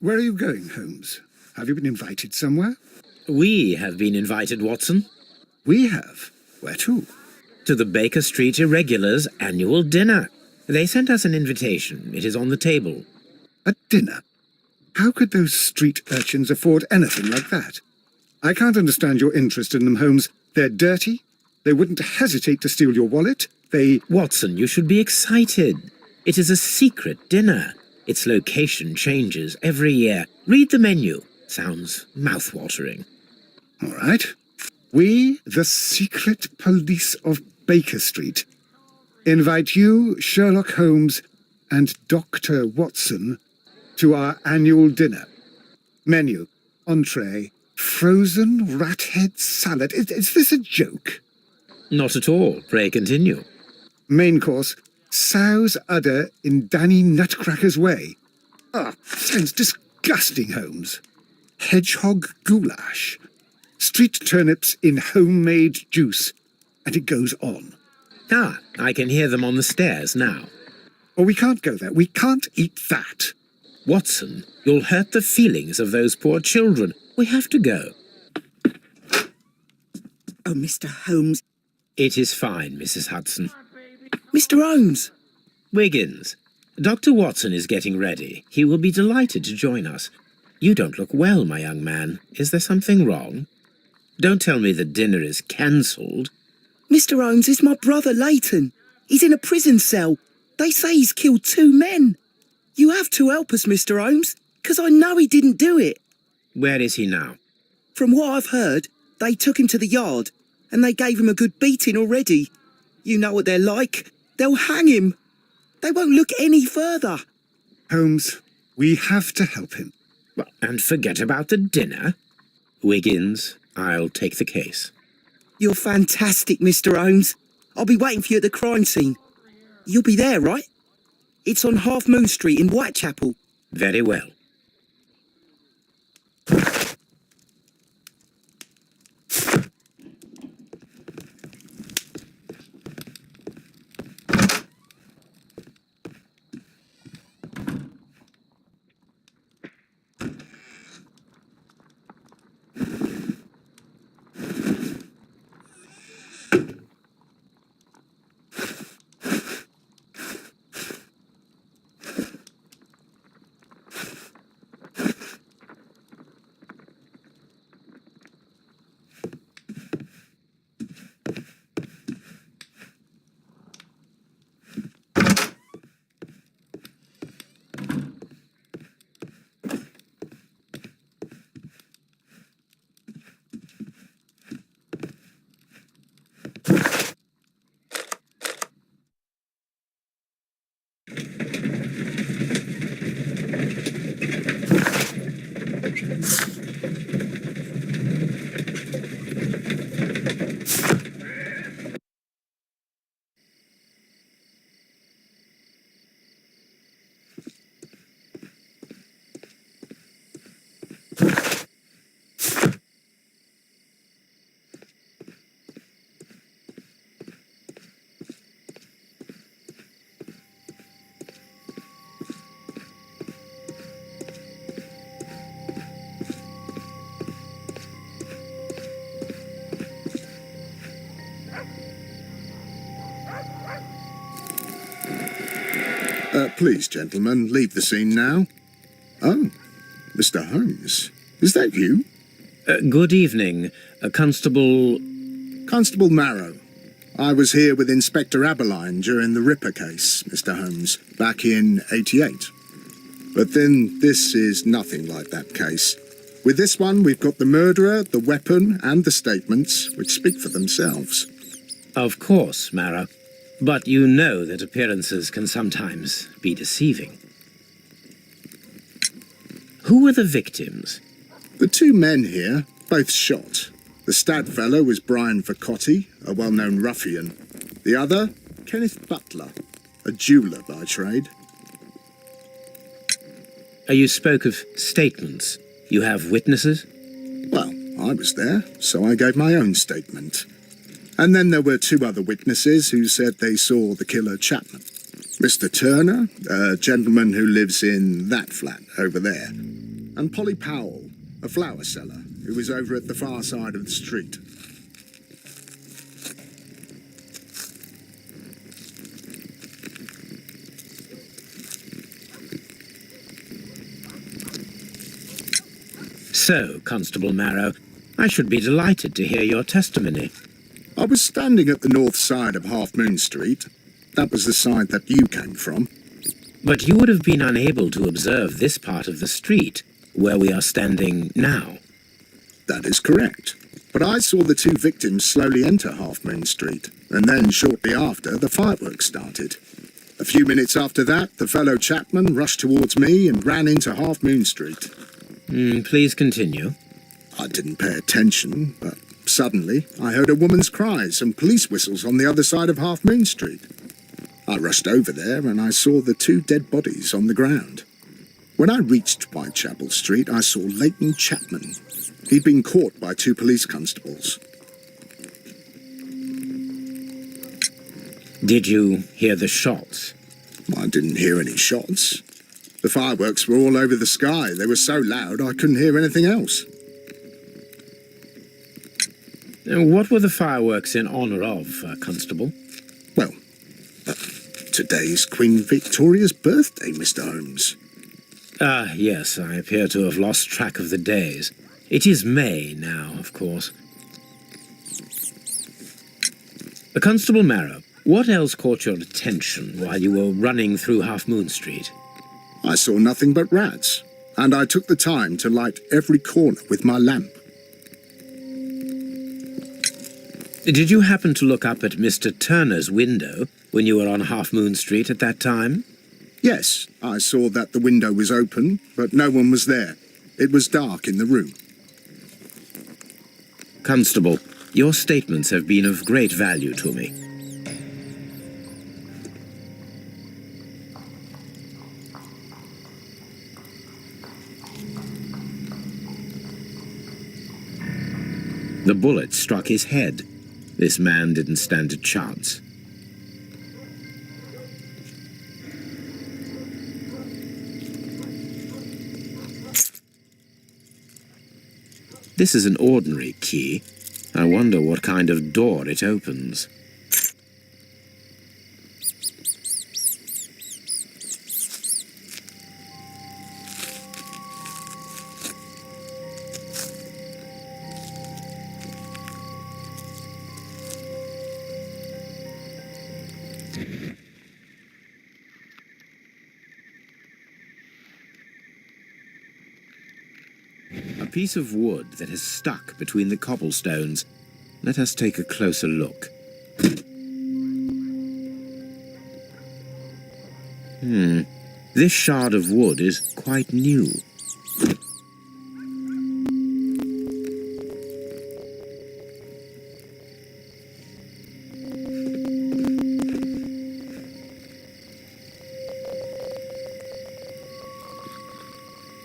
Where are you going, Holmes? Have you been invited somewhere? We have been invited, Watson, We have. Where to? to the Baker Street Irregulars' annual dinner. They sent us an invitation. It is on the table. A dinner? How could those street urchins afford anything like that? I can't understand your interest in them, Holmes. They're dirty. They wouldn't hesitate to steal your wallet. Watson, you should be excited. It is a secret dinner. Its location changes every year. Read the menu. Sounds mouth-watering. All right. We, the secret police of Baker Street, invite you, Sherlock Holmes, and Dr. Watson to our annual dinner. Menu, entree, frozen rat-head salad. Is this a joke? Not at all. Pray continue. Main course, sow's udder in Danny Nutcracker's way. Sounds disgusting, Holmes. Hedgehog goulash. Street turnips in homemade juice. And it goes on. I can hear them on the stairs now. Oh, we can't go there. We can't eat that. Watson, you'll hurt the feelings of those poor children. We have to go. Oh, Mr. Holmes. It is fine, Mrs. Hudson. Mr. Holmes. Wiggins, Dr. Watson is getting ready. He will be delighted to join us. You don't look well, my young man. Is there something wrong? Don't tell me the dinner is cancelled. Mr. Holmes is my brother Leighton. He's in a prison cell. They say he's killed 2 men. You have to help us, Mr. Holmes, because I know he didn't do it. Where is he now? From what I've heard, they took him to the yard, and they gave him a good beating already. You know what they're like. They'll hang him. They won't look any further. Holmes, we have to help him. Well, and forget about the dinner. Wiggins, I'll take the case. You're fantastic, Mr. Holmes. I'll be waiting for you at the crime scene. You'll be there, right? It's on Half Moon Street in Whitechapel. Very well. Please, gentlemen, leave the scene now. Oh, Mr. Holmes, is that you? Good evening, Constable... Constable Marrow. I was here with Inspector Aberline during the Ripper case, Mr. Holmes, back in '88. But then this is nothing like that case. With this one, we've got the murderer, the weapon, and the statements, which speak for themselves. Of course, Marrow. But you know that appearances can sometimes be deceiving. Who were the victims? The 2 men here, both shot. The stab fellow was Brian Vercotti, a well-known ruffian. The other, Kenneth Butler, a jeweller by trade. You spoke of statements. You have witnesses? Well, I was there, so I gave my own statement. And then there were 2 other witnesses who said they saw the killer Chapman. Mr. Turner, a gentleman who lives in that flat over there. and Polly Powell, a flower seller, who was over at the far side of the street. So, Constable Marrow, I should be delighted to hear your testimony. I was standing at the north side of Half Moon Street. That was the side that you came from. But you would have been unable to observe this part of the street, where we are standing now. That is correct. But I saw the two victims slowly enter Half Moon Street, and then shortly after, the fireworks started. A few minutes after that, the fellow Chapman rushed towards me and ran into Half Moon Street. Please continue. I didn't pay attention, but suddenly I heard a woman's cries and police whistles on the other side of Half Moon Street. I rushed over there and I saw the two dead bodies on the ground. When I reached Whitechapel Street, I saw Leighton Chapman. He'd been caught by two police constables. Did you hear the shots? I didn't hear any shots. The fireworks were all over the sky. They were so loud I couldn't hear anything else. What were the fireworks in honour of, Constable? Well, today's Queen Victoria's birthday, Mr. Holmes. Ah, yes, I appear to have lost track of the days. It is May now, of course. Constable Marrow, what else caught your attention while you were running through Half Moon Street? I saw nothing but rats, and I took the time to light every corner with my lamp. Did you happen to look up at Mr. Turner's window when you were on Half Moon Street at that time? Yes, I saw that the window was open, but no one was there. It was dark in the room. Constable, your statements have been of great value to me. The bullet struck his head. This man didn't stand a chance. This is an ordinary key. I wonder what kind of door it opens. A piece of wood that has stuck between the cobblestones. Let us take a closer look. This shard of wood is quite new.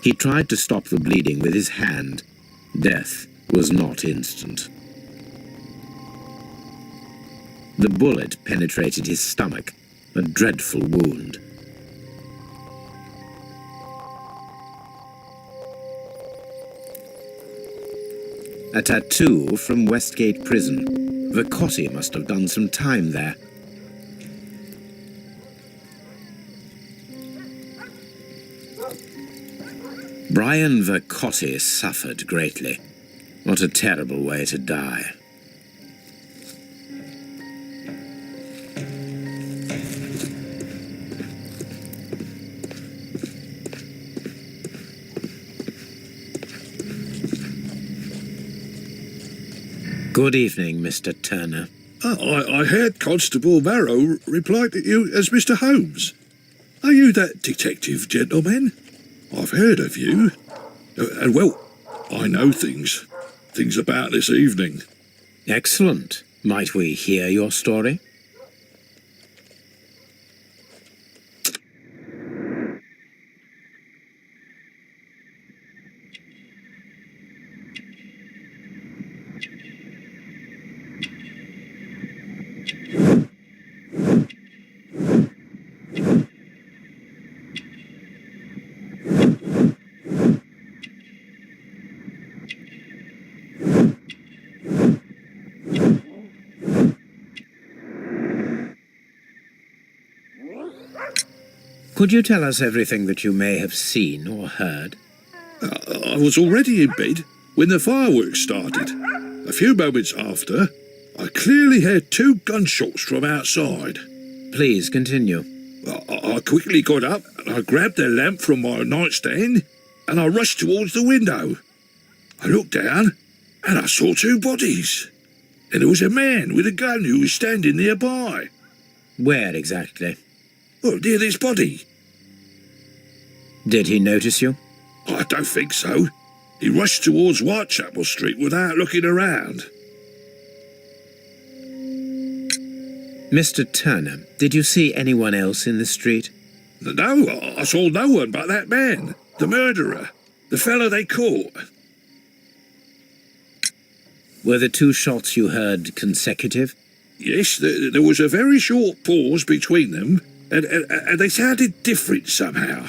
He tried to stop the bleeding with his hand. Death was not instant. The bullet penetrated his stomach, a dreadful wound. A tattoo from Westgate Prison. Vercotti must have done some time there. Brian Vercotti suffered greatly. What a terrible way to die. Good evening, Mr. Turner. I heard Constable Marrow reply to you as Mr. Holmes. Are you that detective gentleman? I've heard of you. And well, I know things about this evening. Excellent. Might we hear your story? Could you tell us everything that you may have seen or heard? I was already in bed when the fireworks started. A few moments after, I clearly heard 2 gunshots from outside. Please continue. I quickly got up and I grabbed the lamp from my nightstand and I rushed towards the window. I looked down and I saw 2 bodies. And there was a man with a gun who was standing nearby. Where exactly? Well, near this body. Did he notice you? I don't think so. He rushed towards Whitechapel Street without looking around. Mr. Turner, did you see anyone else in the street? No, I saw no one but that man, the murderer, the fellow they caught. Were the 2 shots you heard consecutive? Yes, there was a very short pause between them, and they sounded different somehow.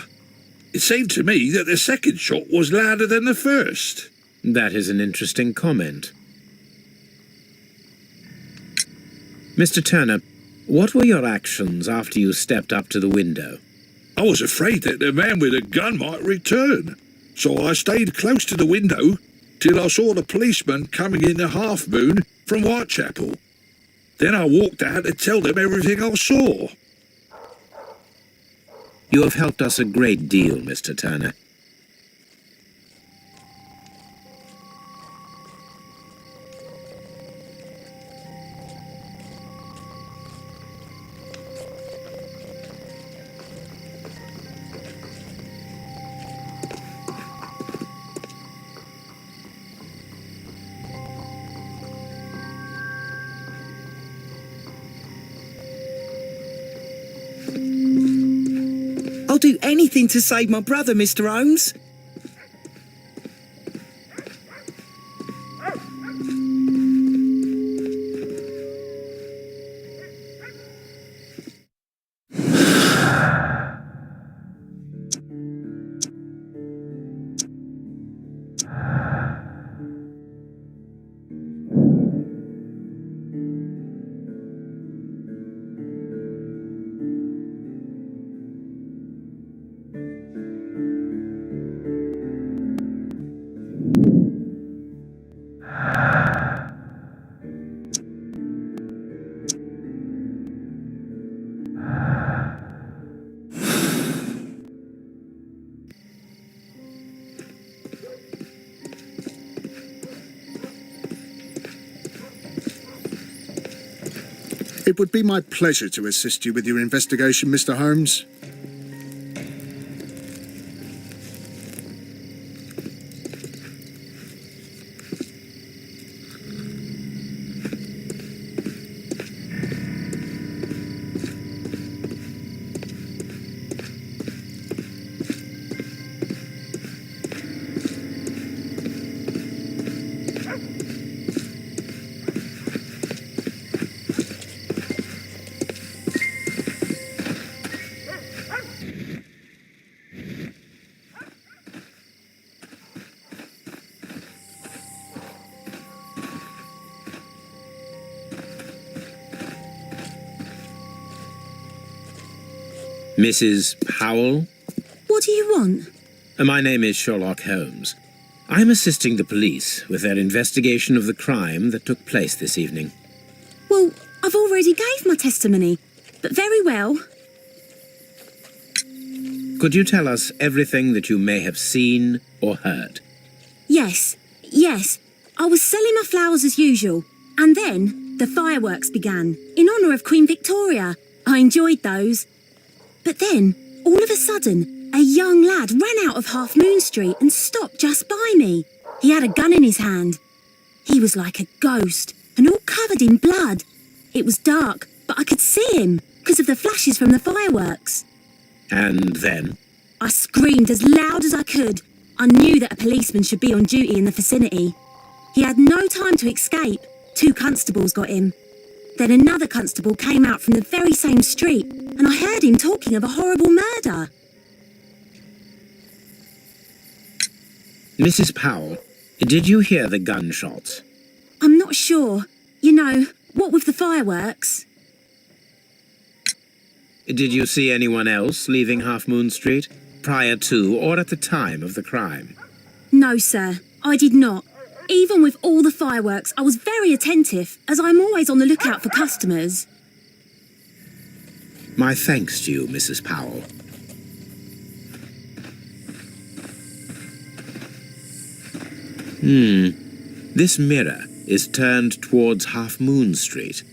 It seemed to me that the second shot was louder than the first. That is an interesting comment. Mr. Turner, what were your actions after you stepped up to the window? I was afraid that the man with a gun might return, so I stayed close to the window till I saw the policeman coming in the half-moon from Whitechapel. Then I walked out to tell them everything I saw. You have helped us a great deal, Mr. Turner. I'll do anything to save my brother, Mr. Holmes. It would be my pleasure to assist you with your investigation, Mr. Holmes. Mrs. Powell? What do you want? My name is Sherlock Holmes. I'm assisting the police with their investigation of the crime that took place this evening. Well, I've already gave my testimony, but very well. Could you tell us everything that you may have seen or heard? Yes. I was selling my flowers as usual, and then the fireworks began, in honour of Queen Victoria. I enjoyed those. But then, all of a sudden, a young lad ran out of Half Moon Street and stopped just by me. He had a gun in his hand. He was like a ghost, and all covered in blood. It was dark, but I could see him, because of the flashes from the fireworks. And then? I screamed as loud as I could. I knew that a policeman should be on duty in the vicinity. He had no time to escape. 2 constables got him. Then another constable came out from the very same street, and I heard him talking of a horrible murder. Mrs. Powell, did you hear the gunshots? I'm not sure. You know, what with the fireworks? Did you see anyone else leaving Half Moon Street, prior to or at the time of the crime? No, sir, I did not. Even with all the fireworks, I was very attentive, as I'm always on the lookout for customers. My thanks to you, Mrs. Powell. This mirror is turned towards Half Moon Street.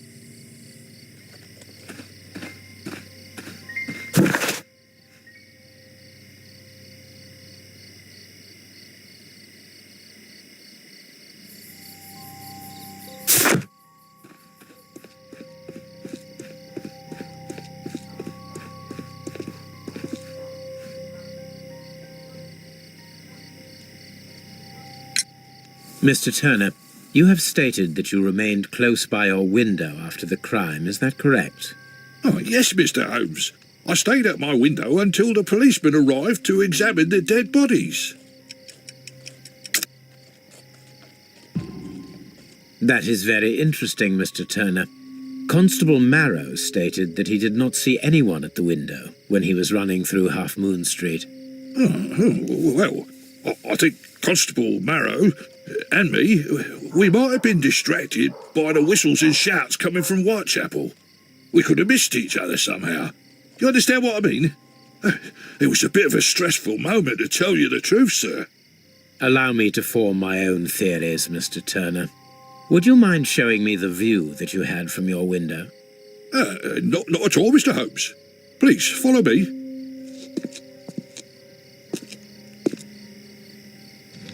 Mr. Turner, you have stated that you remained close by your window after the crime, is that correct? Oh, yes, Mr. Holmes. I stayed at my window until the policeman arrived to examine the dead bodies. That is very interesting, Mr. Turner. Constable Marrow stated that he did not see anyone at the window when he was running through Half Moon Street. Well, I think Constable Marrow and me, we might have been distracted by the whistles and shouts coming from Whitechapel. We could have missed each other somehow. You understand what I mean? It was a bit of a stressful moment, to tell you the truth, sir. Allow me to form my own theories, Mr. Turner. Would you mind showing me the view that you had from your window? Not at all, Mr. Holmes. Please, follow me.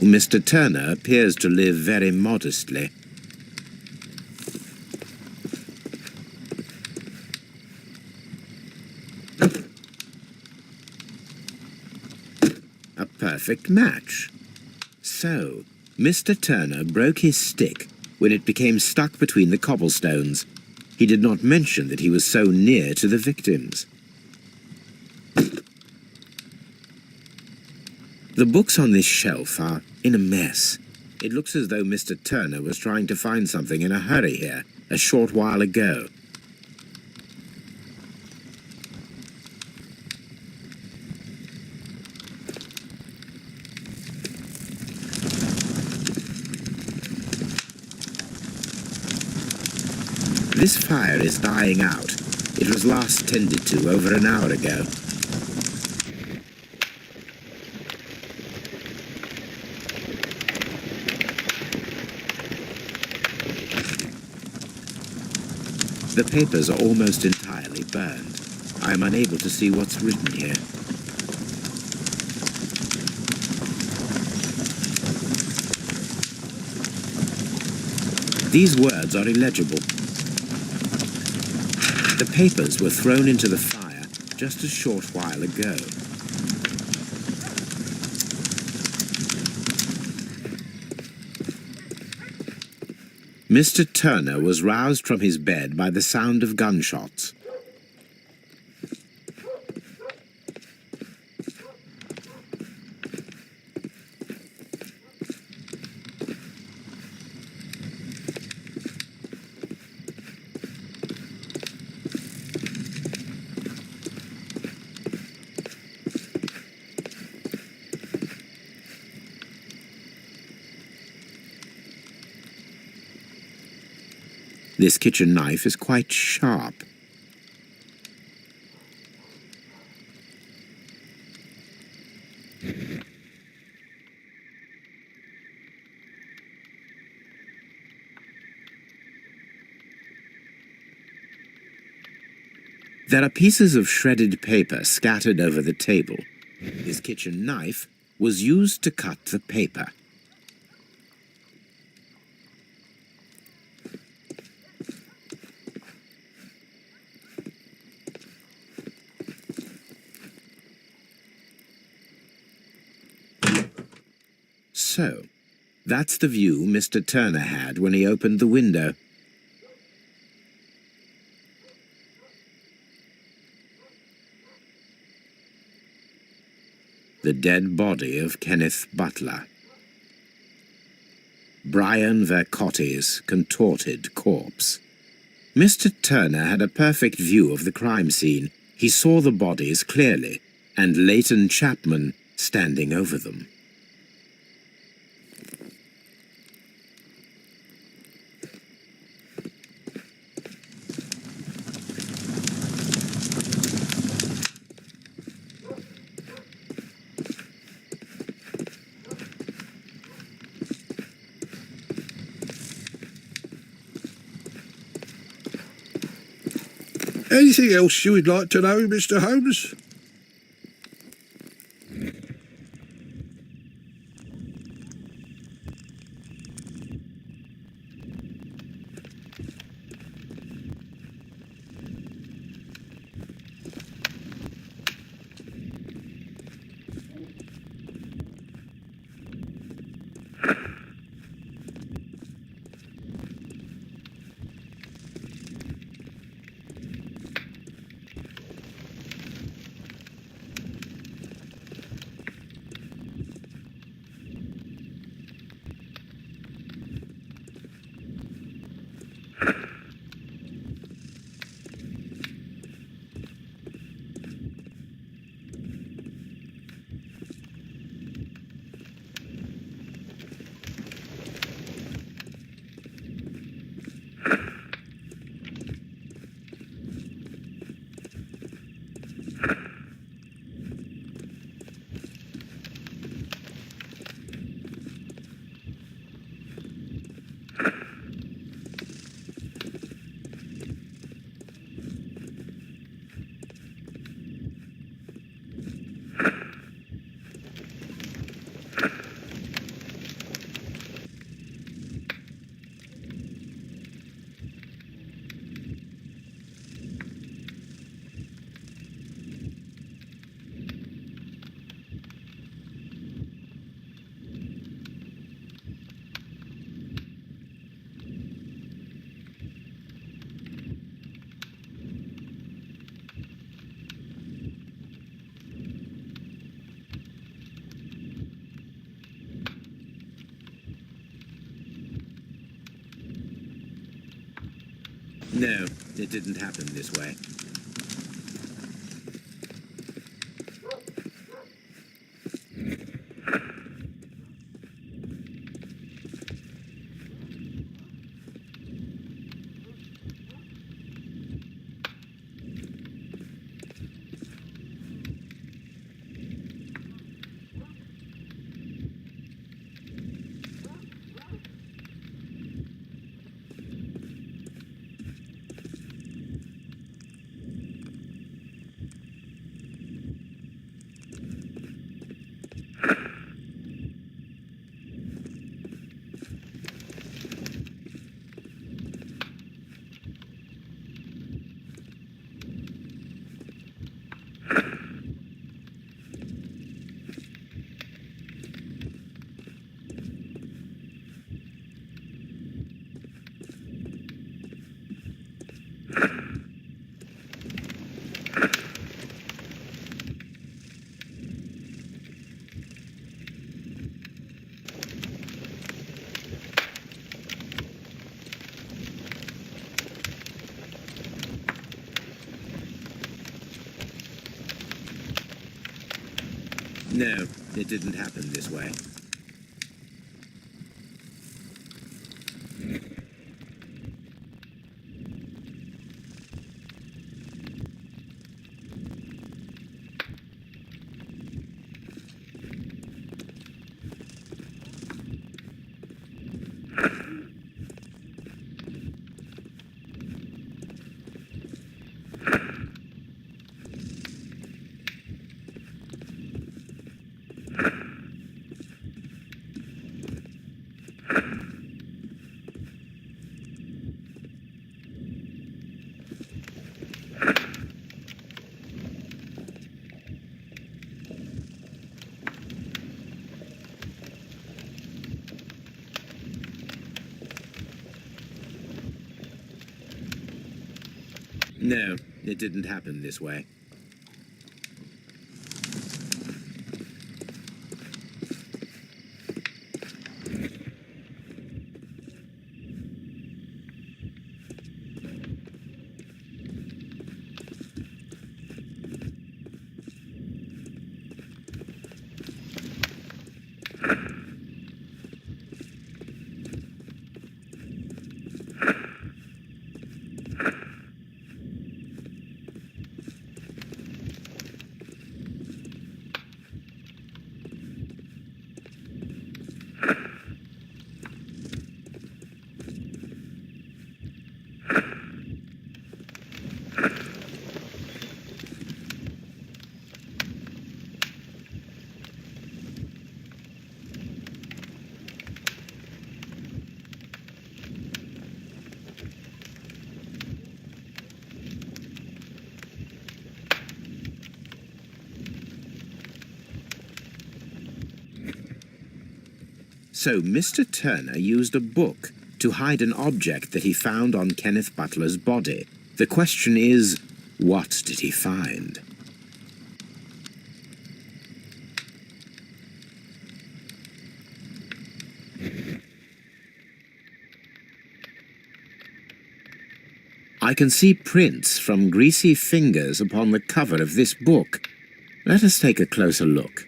Mr. Turner appears to live very modestly. A perfect match. So, Mr. Turner broke his stick when it became stuck between the cobblestones. He did not mention that he was so near to the victims. The books on this shelf are in a mess. It looks as though Mr. Turner was trying to find something in a hurry here a short while ago. This fire is dying out. It was last tended to over an hour ago. The papers are almost entirely burned. I am unable to see what's written here. These words are illegible. The papers were thrown into the fire just a short while ago. Mr. Turner was roused from his bed by the sound of gunshots. This kitchen knife is quite sharp. There are pieces of shredded paper scattered over the table. His kitchen knife was used to cut the paper. So, that's the view Mr. Turner had when he opened the window. The dead body of Kenneth Butler. Brian Vercotti's contorted corpse. Mr. Turner had a perfect view of the crime scene, He saw the bodies clearly, and Leighton Chapman standing over them. Anything else you would like to know, Mr. Holmes? No, it didn't happen this way. No, it didn't happen this way. No, it didn't happen this way. So Mr. Turner used a book to hide an object that he found on Kenneth Butler's body. The question is, what did he find? I can see prints from greasy fingers upon the cover of this book. Let us take a closer look.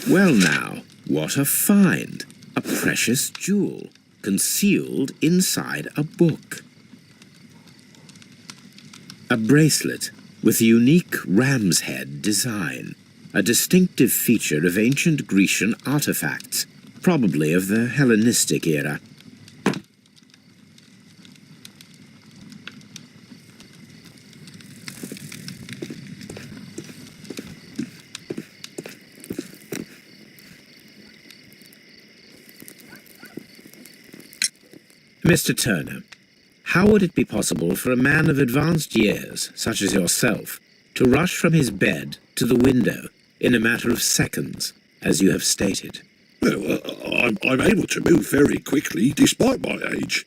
Well now, what a find! A precious jewel, concealed inside a book. A bracelet with a unique ram's head design, a distinctive feature of ancient Grecian artifacts, probably of the Hellenistic era. Mr. Turner, how would it be possible for a man of advanced years, such as yourself, to rush from his bed to the window in a matter of seconds, as you have stated? Well, I'm able to move very quickly, despite my age.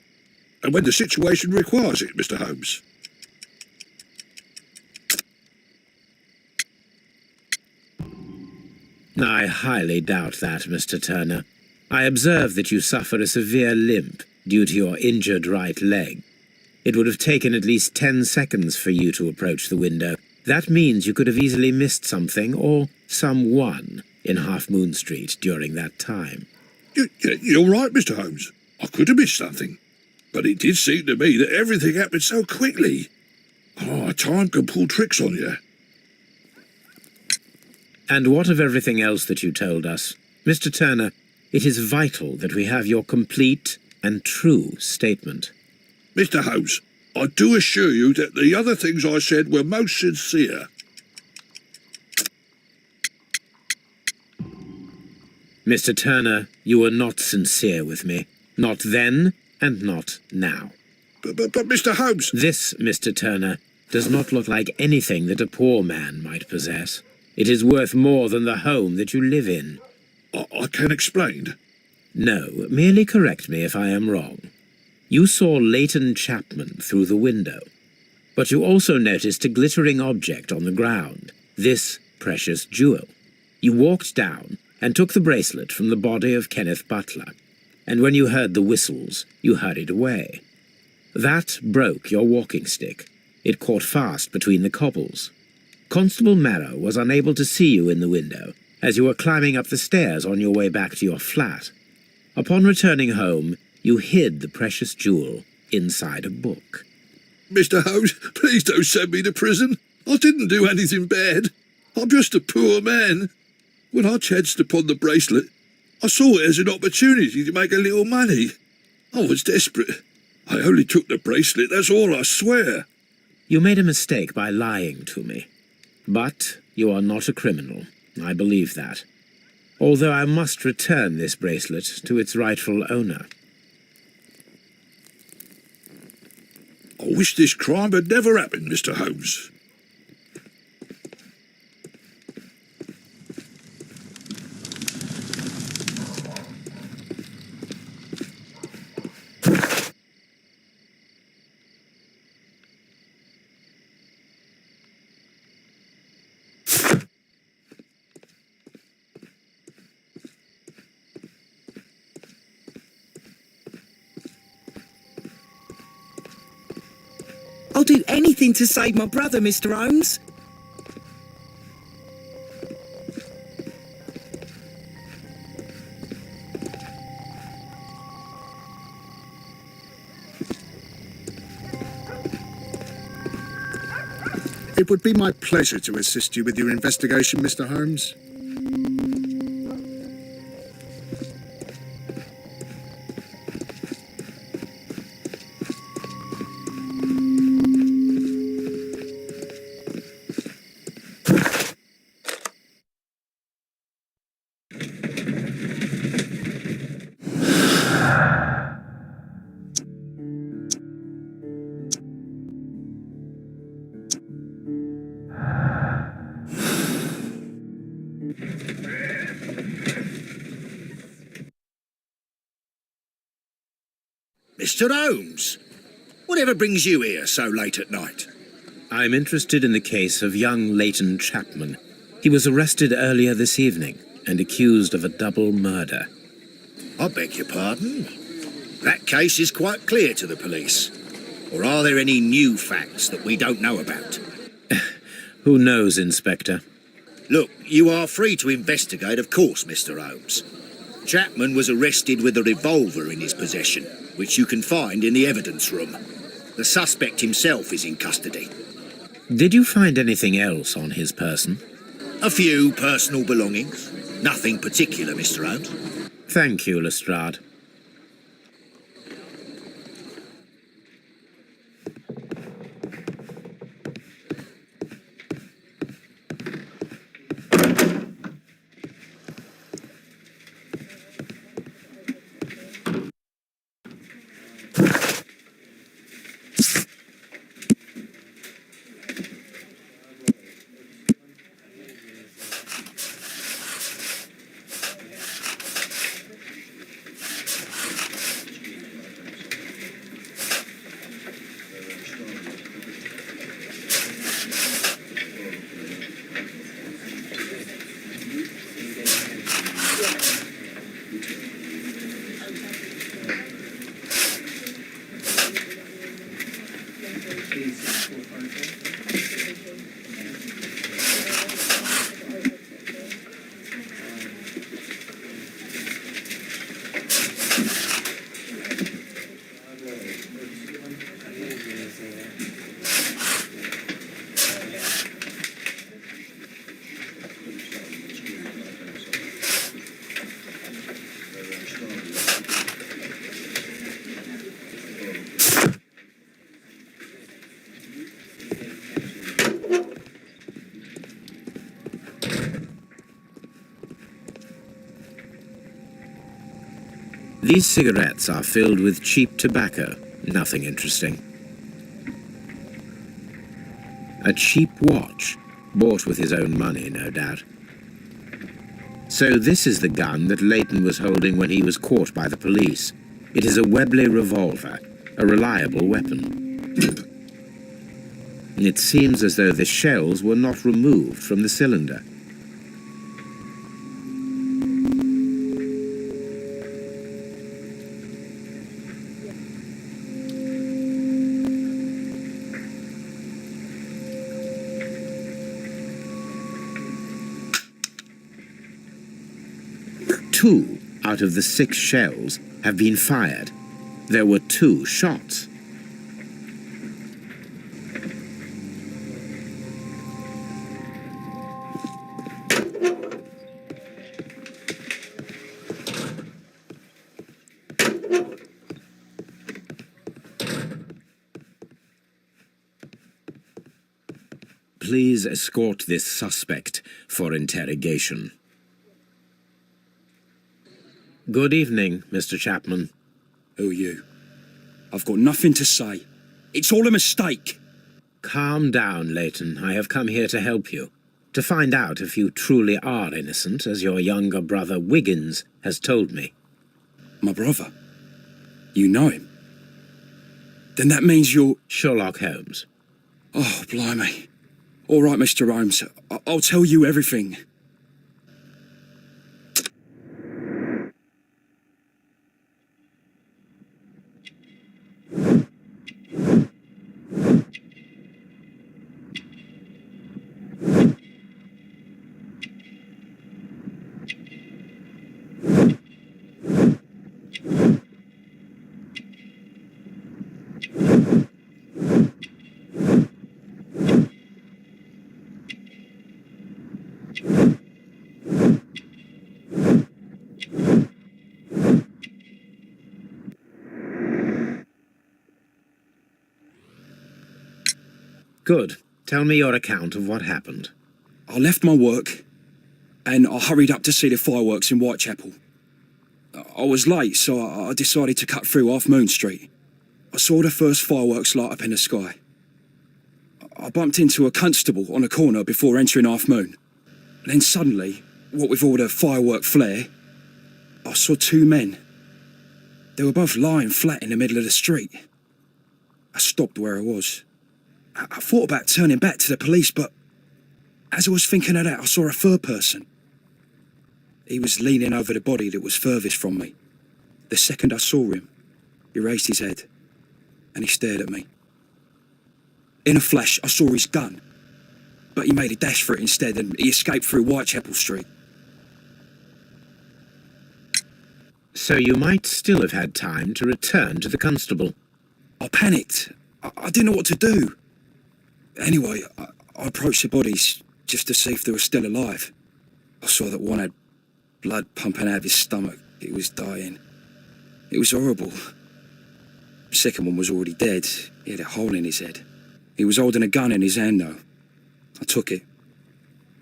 And when the situation requires it, Mr. Holmes. I highly doubt that, Mr. Turner. I observe that you suffer a severe limp due to your injured right leg. It would have taken at least 10 seconds for you to approach the window. That means you could have easily missed something or someone in Half Moon Street during that time. You're right, Mr. Holmes. I could have missed something. But it did seem to me that everything happened so quickly. Oh, time can pull tricks on you. And what of everything else that you told us? Mr. Turner, it is vital that we have your complete and true statement. Mr. Holmes, I do assure you that the other things I said were most sincere. Mr. Turner, you were not sincere with me. Not then, and not now. But Mr. Holmes... This, Mr. Turner, does not look like anything that a poor man might possess. It is worth more than the home that you live in. I can explain. No, merely correct me if I am wrong. You saw Leighton Chapman through the window, but you also noticed a glittering object on the ground, this precious jewel. You walked down and took the bracelet from the body of Kenneth Butler, and when you heard the whistles, you hurried away. That broke your walking stick. It caught fast between the cobbles. Constable Marrow was unable to see you in the window, as you were climbing up the stairs on your way back to your flat. Upon returning home, you hid the precious jewel inside a book. Mr. Holmes, please don't send me to prison. I didn't do anything bad. I'm just a poor man. When I chanced upon the bracelet, I saw it as an opportunity to make a little money. I was desperate. I only took the bracelet, that's all, I swear. You made a mistake by lying to me. But you are not a criminal. I believe that. Although I must return this bracelet to its rightful owner. I wish this crime had never happened, Mr. Holmes. I'll do anything to save my brother, Mr. Holmes. It would be my pleasure to assist you with your investigation, Mr. Holmes. Mr. Holmes, whatever brings you here so late at night? I'm interested in the case of young Leighton Chapman. He was arrested earlier this evening and accused of a double murder. I beg your pardon? That case is quite clear to the police. Or are there any new facts that we don't know about? Who knows, Inspector? Look, you are free to investigate, of course, Mr. Holmes. Chapman was arrested with a revolver in his possession, which you can find in the evidence room. The suspect himself is in custody. Did you find anything else on his person? A few personal belongings. Nothing particular, Mr. Holmes. Thank you, Lestrade. These cigarettes are filled with cheap tobacco. Nothing interesting. A cheap watch, bought with his own money, no doubt. So this is the gun that Leighton was holding when he was caught by the police. It is a Webley revolver, a reliable weapon. It seems as though the shells were not removed from the cylinder. Two out of the 6 shells have been fired. There were 2 shots. Please escort this suspect for interrogation. Good evening, Mr. Chapman. Who are you? I've got nothing to say. It's all a mistake. Calm down, Leighton. I have come here to help you. To find out if you truly are innocent, as your younger brother Wiggins has told me. My brother? You know him? Then that means you're... Sherlock Holmes. Oh, blimey. All right, Mr. Holmes. I'll tell you everything. Good. Tell me your account of what happened. I left my work and I hurried up to see the fireworks in Whitechapel. I was late, so I decided to cut through Half Moon Street. I saw the first fireworks light up in the sky. I bumped into a constable on a corner before entering Half Moon. Then suddenly, what with all the firework flare, I saw 2 men. They were both lying flat in the middle of the street. I stopped where I was. I thought about turning back to the police, but as I was thinking of that, I saw a third person. He was leaning over the body that was furthest from me. The second I saw him, he raised his head and he stared at me. In a flash, I saw his gun, but he made a dash for it instead and he escaped through Whitechapel Street. So you might still have had time to return to the constable. I panicked. I didn't know what to do. Anyway, I approached the bodies just to see if they were still alive. I saw that one had blood pumping out of his stomach. He was dying. It was horrible. The second one was already dead. He had a hole in his head. He was holding a gun in his hand, though. I took it,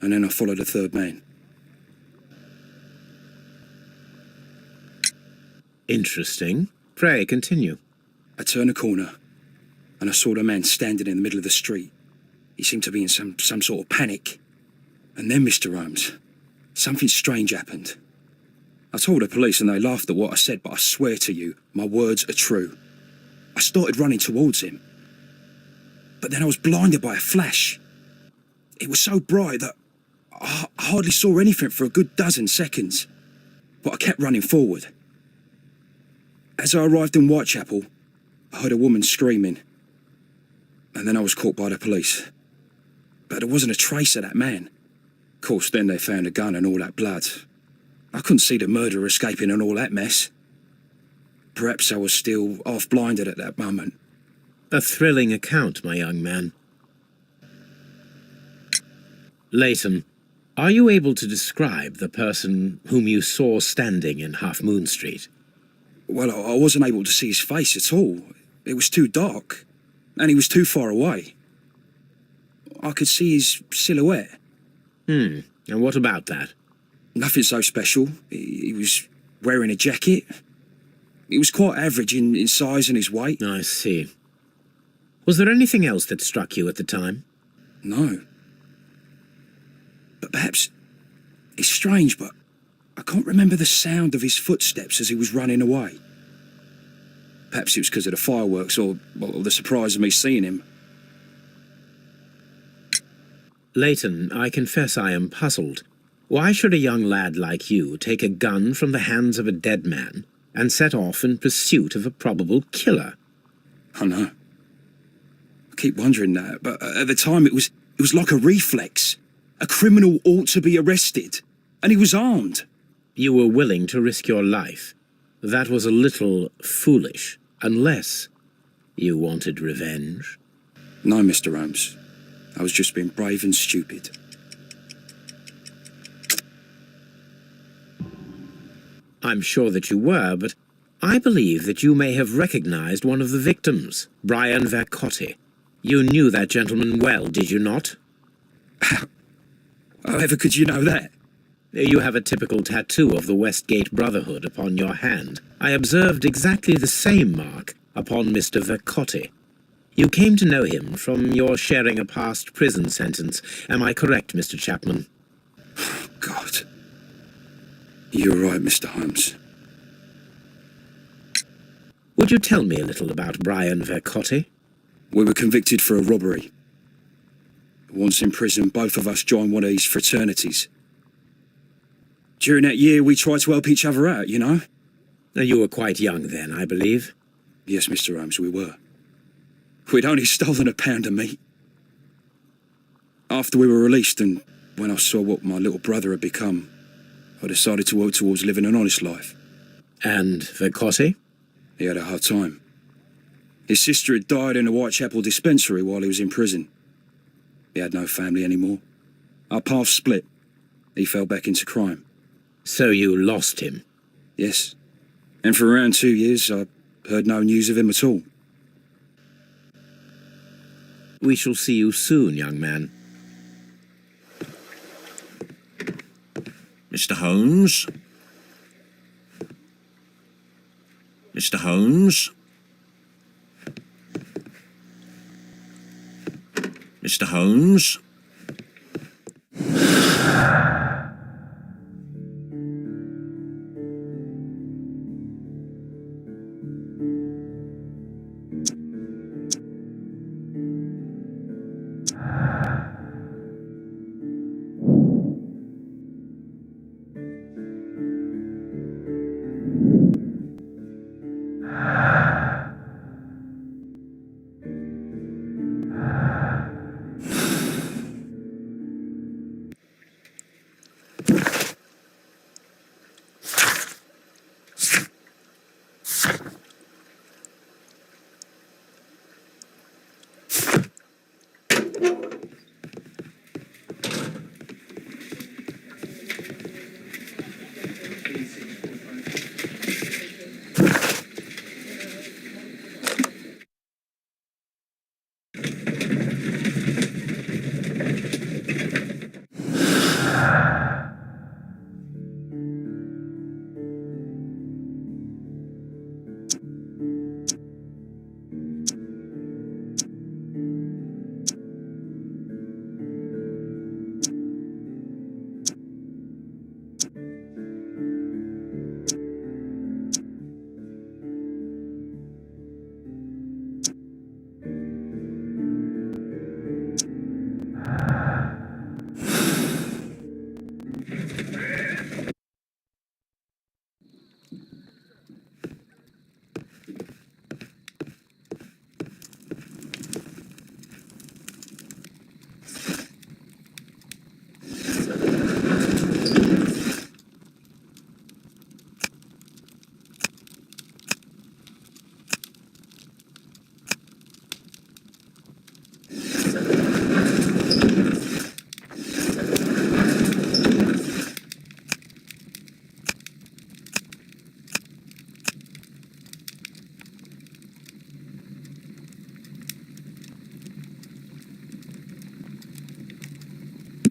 and then I followed the third man. Interesting. Pray, continue. I turned a corner, and I saw the man standing in the middle of the street. He seemed to be in some sort of panic. And then, Mr. Holmes, something strange happened. I told the police and they laughed at what I said, but I swear to you, my words are true. I started running towards him. But then I was blinded by a flash. It was so bright that I hardly saw anything for a good dozen seconds. But I kept running forward. As I arrived in Whitechapel, I heard a woman screaming. And then I was caught by the police. But there wasn't a trace of that man. Of course, then they found a gun and all that blood. I couldn't see the murderer escaping and all that mess. Perhaps I was still half-blinded at that moment. A thrilling account, my young man. Leighton, are you able to describe the person whom you saw standing in Half Moon Street? Well, I wasn't able to see his face at all. It was too dark, and he was too far away. I could see his silhouette. And what about that? Nothing so special. He was wearing a jacket. He was quite average in size and his weight. I see. Was there anything else that struck you at the time? No. But perhaps it's strange, but I can't remember the sound of his footsteps as he was running away. Perhaps it was because of the fireworks or the surprise of me seeing him. Leighton, I confess I am puzzled. Why should a young lad like you take a gun from the hands of a dead man and set off in pursuit of a probable killer? I know. I keep wondering that, but at the time it was like a reflex. A criminal ought to be arrested, and he was armed. You were willing to risk your life. That was a little foolish, unless you wanted revenge. No, Mr. Holmes. I was just being brave and stupid. I'm sure that you were, but I believe that you may have recognized one of the victims, Brian Vercotti. You knew that gentleman well, did you not? However could you know that? You have a typical tattoo of the Westgate Brotherhood upon your hand. I observed exactly the same mark upon Mr. Vercotti. You came to know him from your sharing a past prison sentence. Am I correct, Mr. Chapman? God. You're right, Mr. Holmes. Would you tell me a little about Brian Vercotti? We were convicted for a robbery. Once in prison, both of us joined one of these fraternities. During that year, we tried to help each other out, you know? You were quite young then, I believe. Yes, Mr. Holmes, we were. We'd only stolen a pound of meat. After we were released and when I saw what my little brother had become, I decided to work towards living an honest life. And Vercotti? He had a hard time. His sister had died in a Whitechapel dispensary while he was in prison. He had no family anymore. Our paths split. He fell back into crime. So you lost him? Yes. And for around 2 years, I heard no news of him at all. We shall see you soon, young man. Mr. Holmes? Mr. Holmes? Mr. Holmes?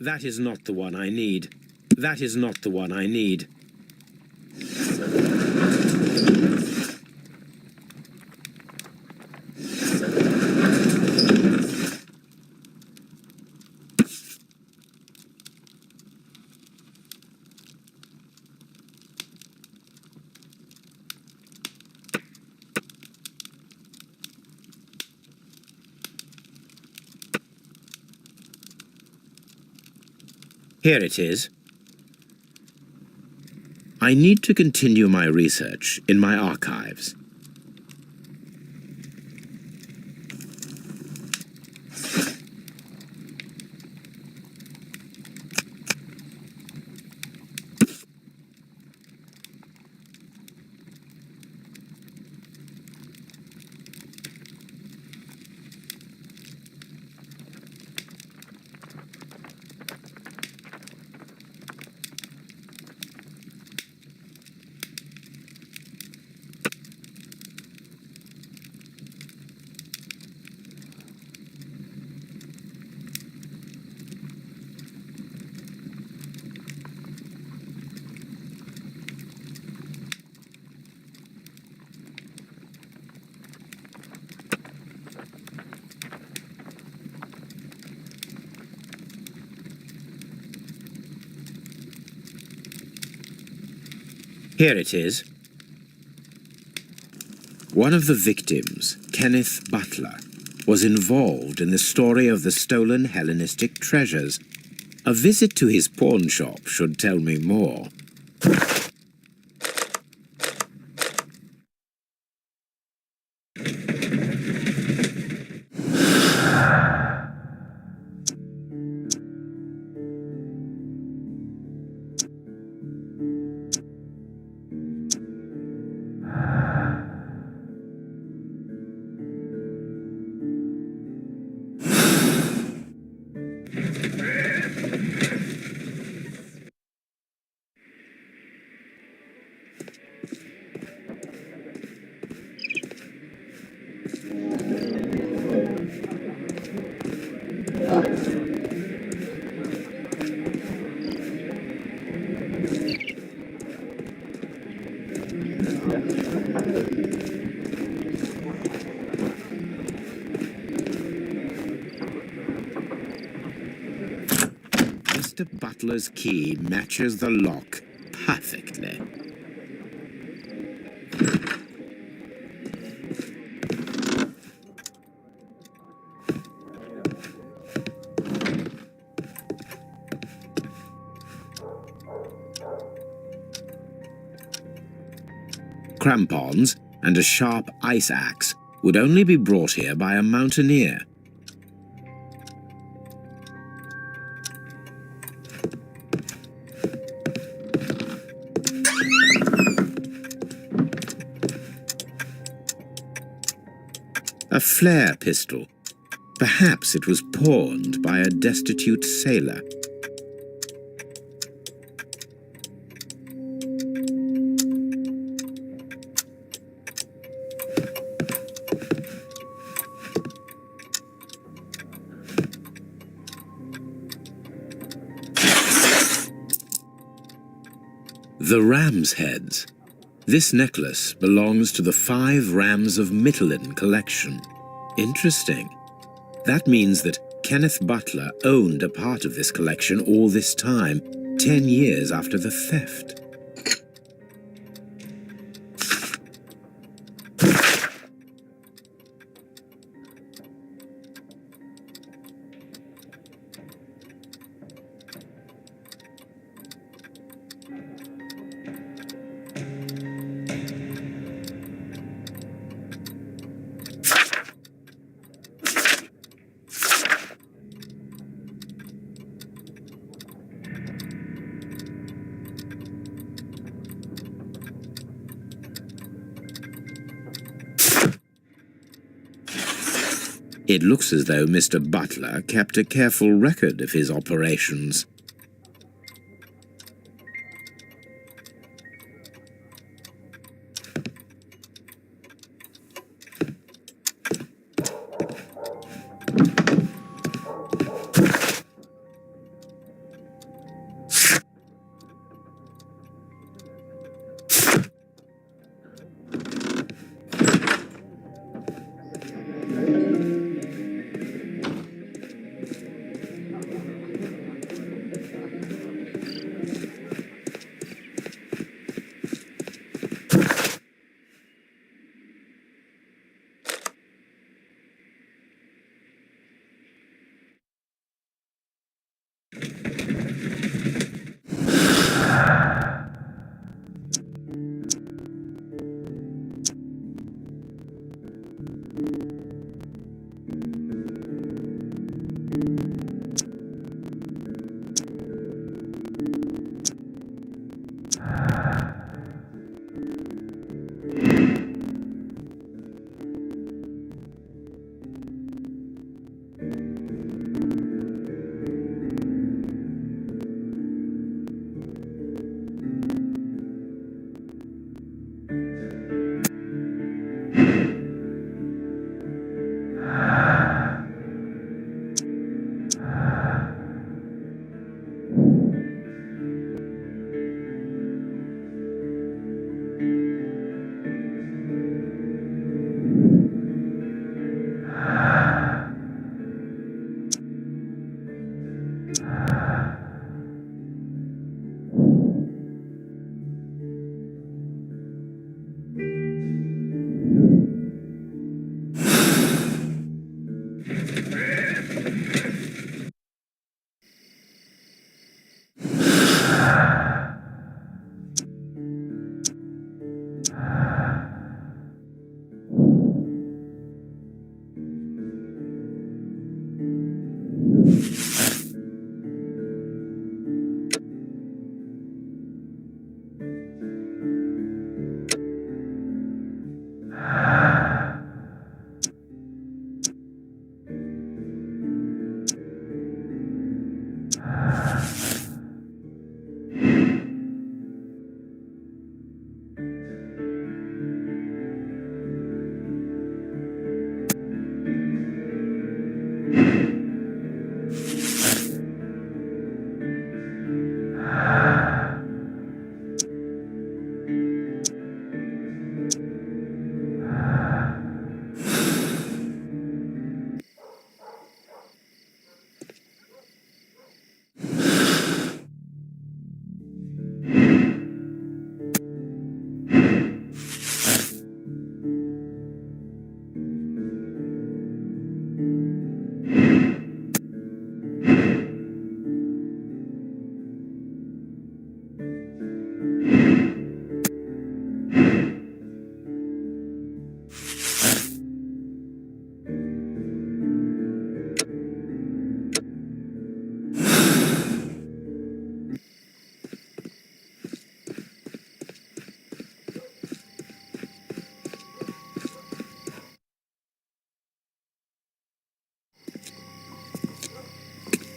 That is not the one I need. That is not the one I need. Here it is. I need to continue my research in my archives. Here it is. One of the victims, Kenneth Butler, was involved in the story of the stolen Hellenistic treasures. A visit to his pawn shop should tell me more. Mr. Butler's key matches the lock perfectly. Crampons and a sharp ice axe would only be brought here by a mountaineer. A flare pistol. Perhaps it was pawned by a destitute sailor. The ram's heads. This necklace belongs to the 5 Rams of Mittelin collection. Interesting. That means that Kenneth Butler owned a part of this collection all this time, 10 years after the theft. It looks as though Mr. Butler kept a careful record of his operations.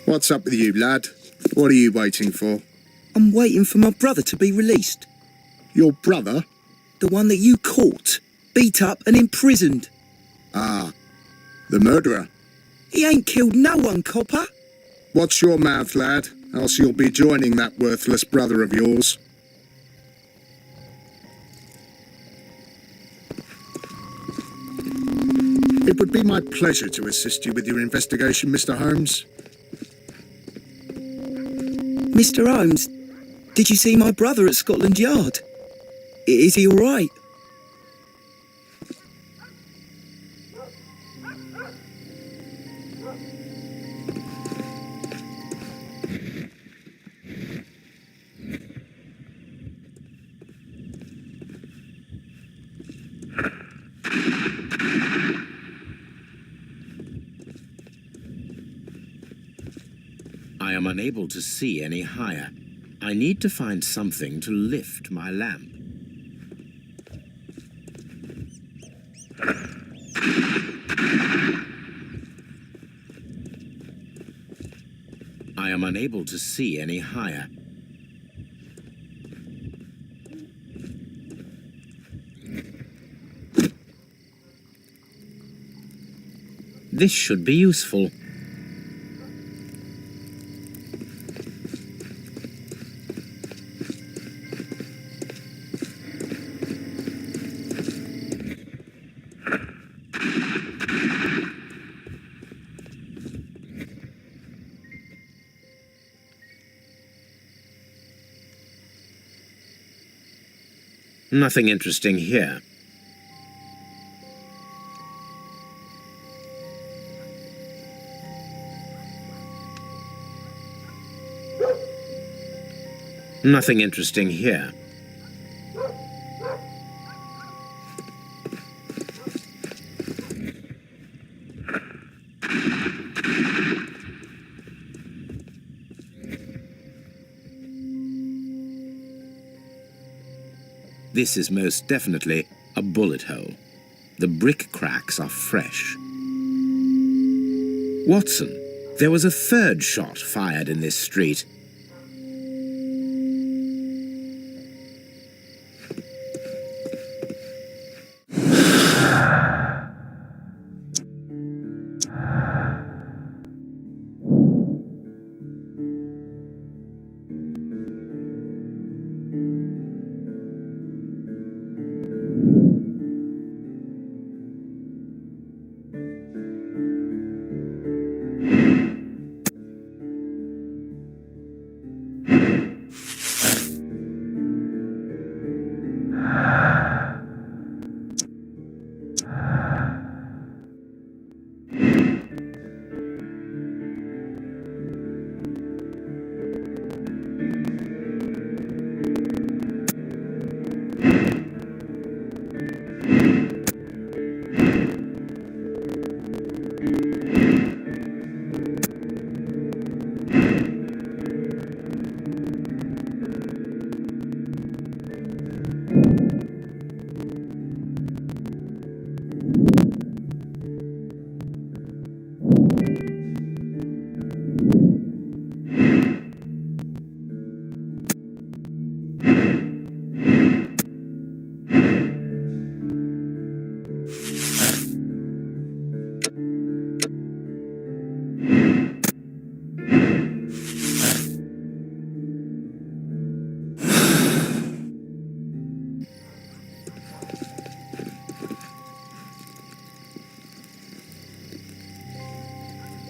What's up with you, lad? What are you waiting for? I'm waiting for my brother to be released. Your brother? The one that you caught, beat up and imprisoned. Ah, the murderer. He ain't killed no one, copper. Watch your mouth, lad, else you'll be joining that worthless brother of yours. It would be my pleasure to assist you with your investigation, Mr. Holmes. Mr. Holmes, did you see my brother at Scotland Yard? Is he all right? I am unable to see any higher. I need to find something to lift my lamp. I am unable to see any higher. This should be useful. Nothing interesting here. Nothing interesting here. This is most definitely a bullet hole. The brick cracks are fresh. Watson, there was a third shot fired in this street.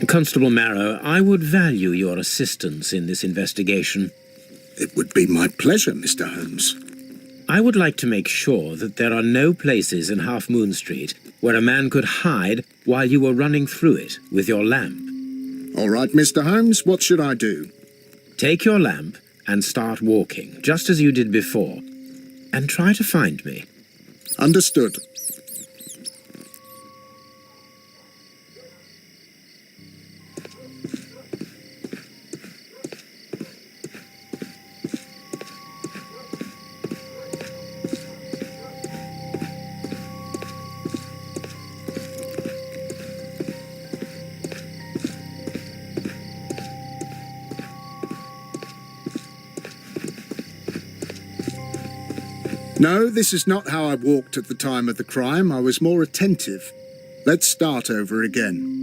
Constable Marrow, I would value your assistance in this investigation. It would be my pleasure, Mr. Holmes. I would like to make sure that there are no places in Half Moon Street where a man could hide while you were running through it with your lamp. All right, Mr. Holmes, what should I do? Take your lamp and start walking, just as you did before, and try to find me. Understood. No, this is not how I walked at the time of the crime. I was more attentive. Let's start over again.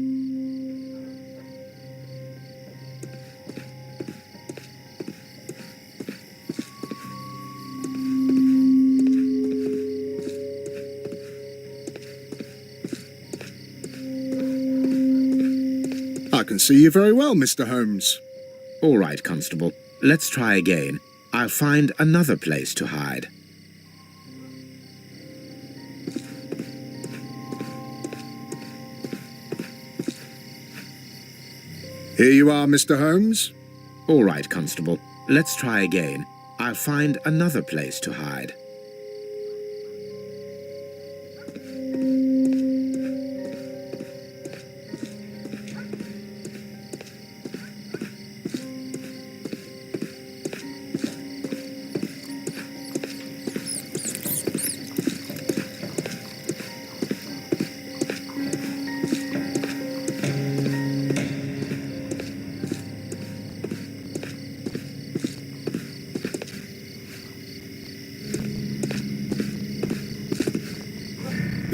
I can see you very well, Mr. Holmes. All right, Constable. Let's try again. I'll find another place to hide. Here you are, Mr. Holmes. All right, Constable. Let's try again. I'll find another place to hide.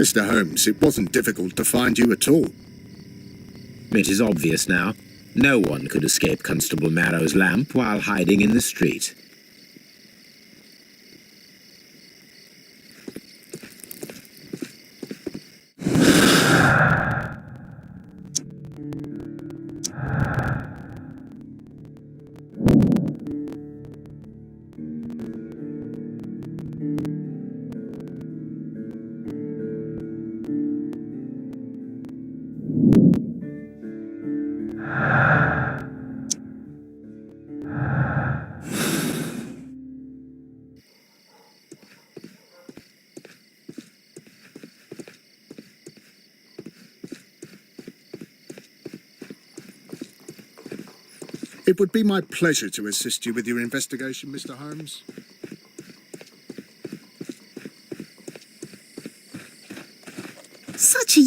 Mr. Holmes, it wasn't difficult to find you at all. It is obvious now. No one could escape Constable Marrow's lamp while hiding in the street. It would be my pleasure to assist you with your investigation, Mr. Holmes.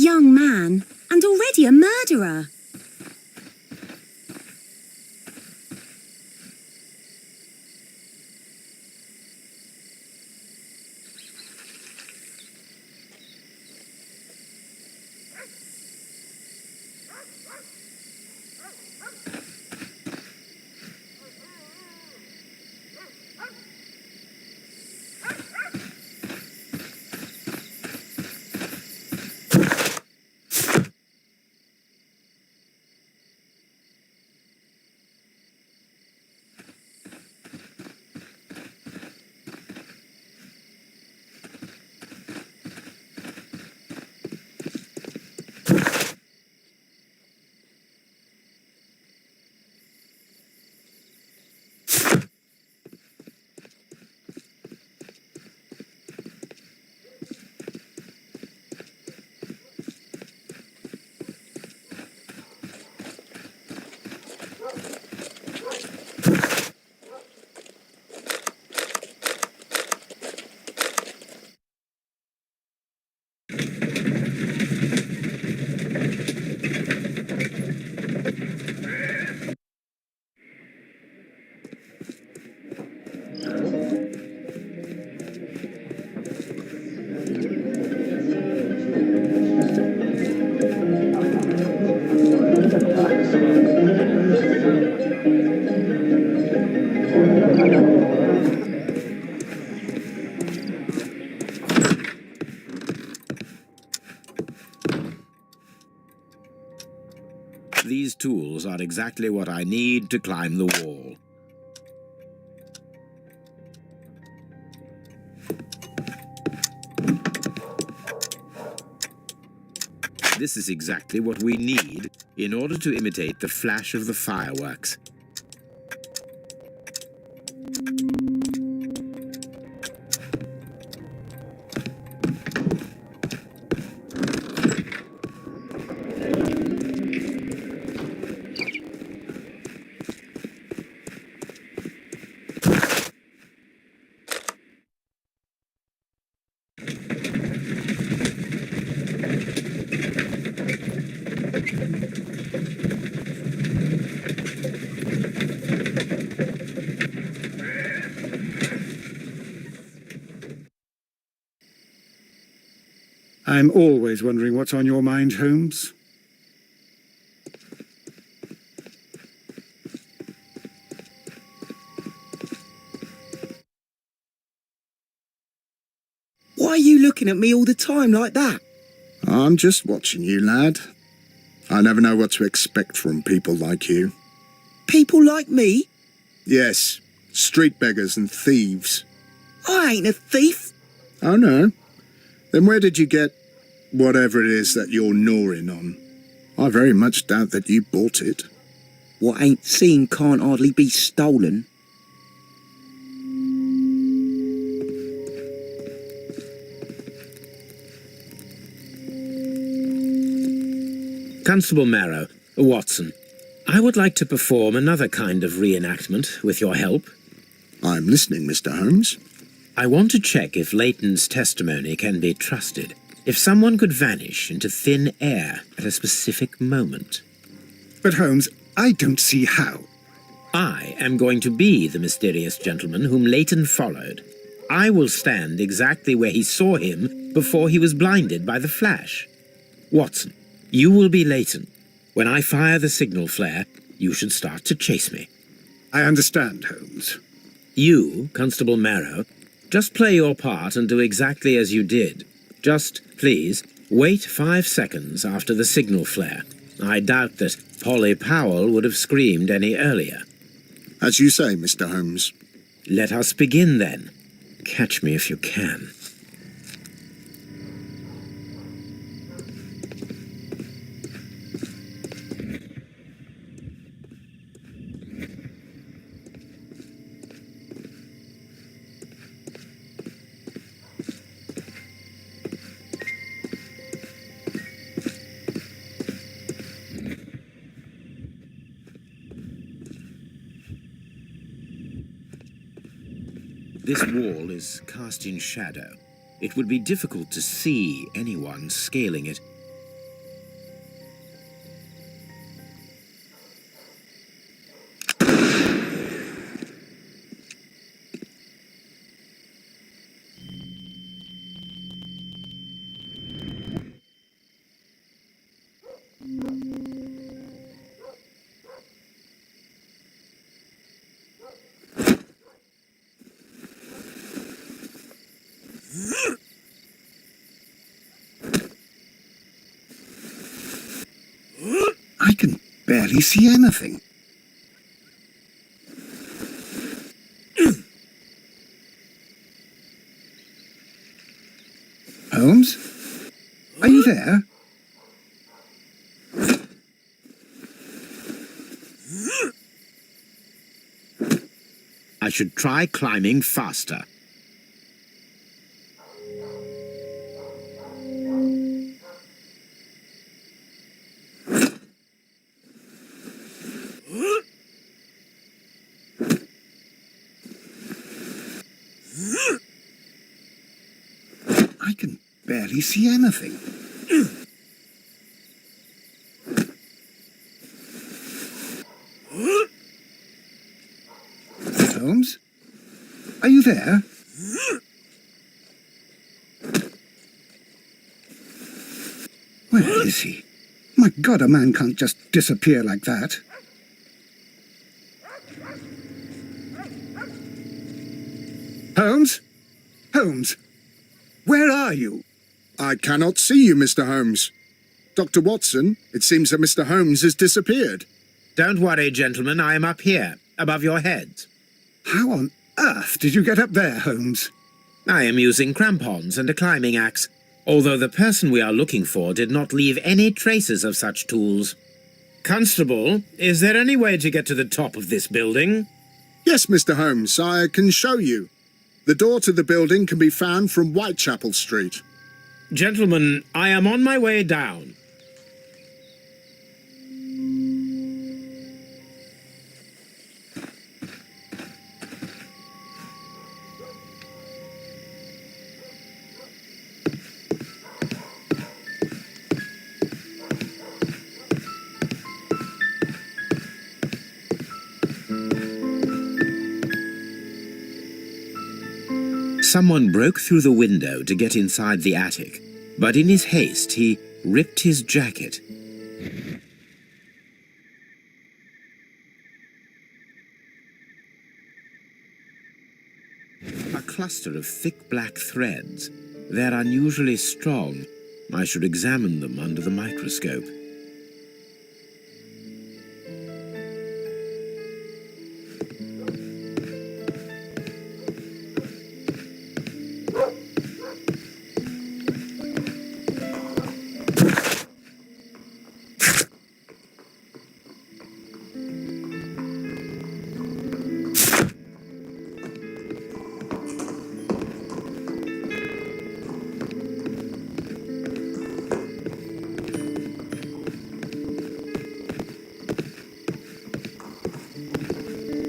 young man, and already a murderer. These tools are exactly what I need to climb the wall. This is exactly what we need in order to imitate the flash of the fireworks. I'm always wondering what's on your mind, Holmes. Why are you looking at me all the time like that? I'm just watching you, lad. I never know what to expect from people like you. People like me? Yes, street beggars and thieves. I ain't a thief. Oh, no? Then where did you get whatever it is that you're gnawing on? I very much doubt that you bought it. What ain't seen can't hardly be stolen. Constable Marrow, Watson, I would like to perform another kind of reenactment with your help. I'm listening, Mr. Holmes. I want to check if Leighton's testimony can be trusted. If someone could vanish into thin air at a specific moment. But Holmes, I don't see how. I am going to be the mysterious gentleman whom Leighton followed. I will stand exactly where he saw him before he was blinded by the flash. Watson, you will be Leighton. When I fire the signal flare, you should start to chase me. I understand, Holmes. You, Constable Marrow, just play your part and do exactly as you did. Just, please, wait 5 seconds after the signal flare. I doubt that Polly Powell would have screamed any earlier. As you say, Mr. Holmes. Let us begin then. Catch me if you can. This wall is cast in shadow. It would be difficult to see anyone scaling it. I can barely see anything. Holmes? Are you there? I should try climbing faster. I can barely see anything. Holmes? Are you there? Where is he? My God, a man can't just disappear like that. Holmes? Holmes? Where are you? I cannot see you, Mr. Holmes. Dr. Watson, it seems that Mr. Holmes has disappeared. Don't worry, gentlemen, I am up here, above your heads. How on earth did you get up there, Holmes? I am using crampons and a climbing axe, although the person we are looking for did not leave any traces of such tools. Constable, is there any way to get to the top of this building? Yes, Mr. Holmes, I can show you. The door to the building can be found from Whitechapel Street. Gentlemen, I am on my way down. Someone broke through the window to get inside the attic, but in his haste he ripped his jacket. A cluster of thick black threads. They're unusually strong. I should examine them under the microscope.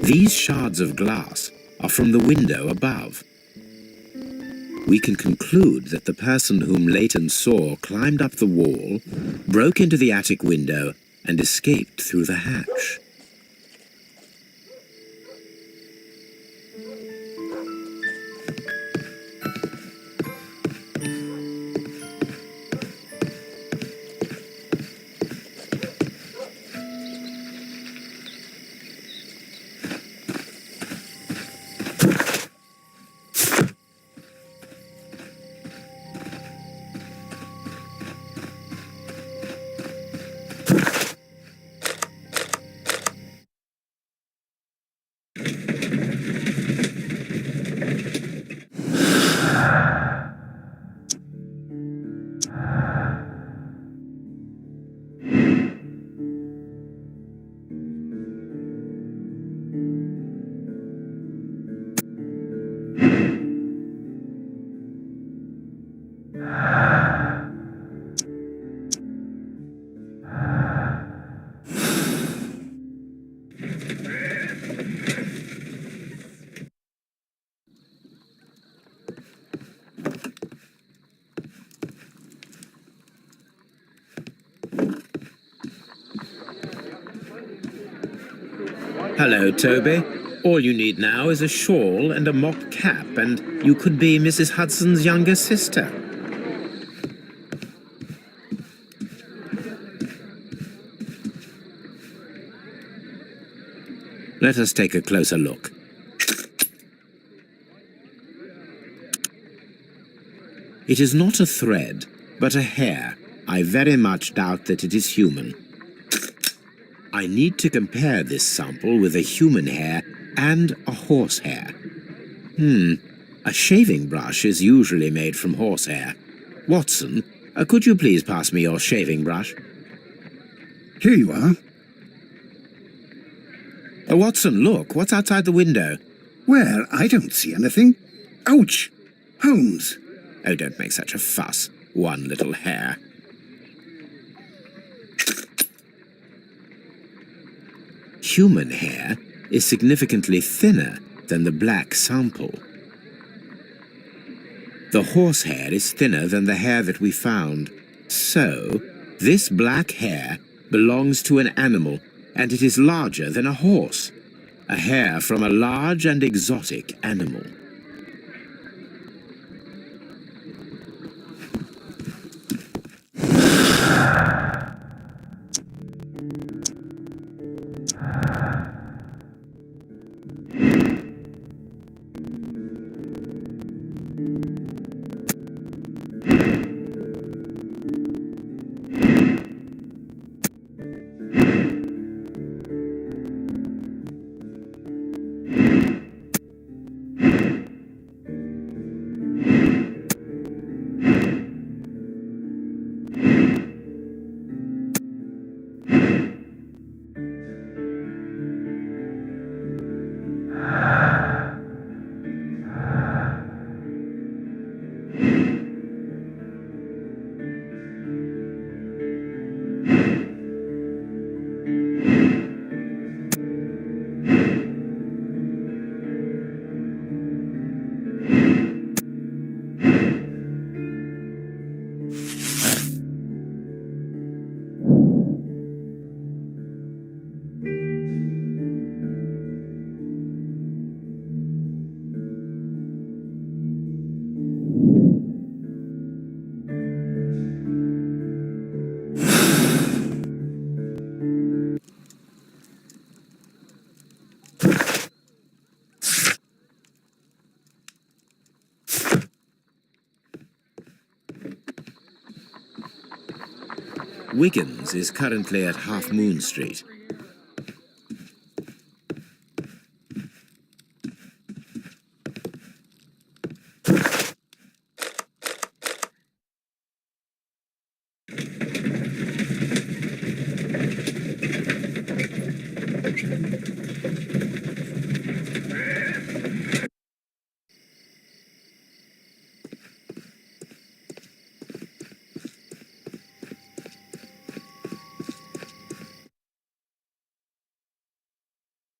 These shards of glass are from the window above. We can conclude that the person whom Leighton saw climbed up the wall, broke into the attic window, and escaped through the hatch. Hello, Toby. All you need now is a shawl and a mock cap, and you could be Mrs. Hudson's younger sister. Let us take a closer look. It is not a thread, but a hair. I very much doubt that it is human. I need to compare this sample with a human hair and a horse hair. A shaving brush is usually made from horsehair. Watson, could you please pass me your shaving brush? Here you are. Watson, look, what's outside the window? Where? I don't see anything. Ouch! Holmes! Oh, don't make such a fuss. One little hair. Human hair is significantly thinner than the black sample. The horsehair is thinner than the hair that we found. So, this black hair belongs to an animal, and it is larger than a horse. A hair from a large and exotic animal. Wiggins is currently at Half Moon Street.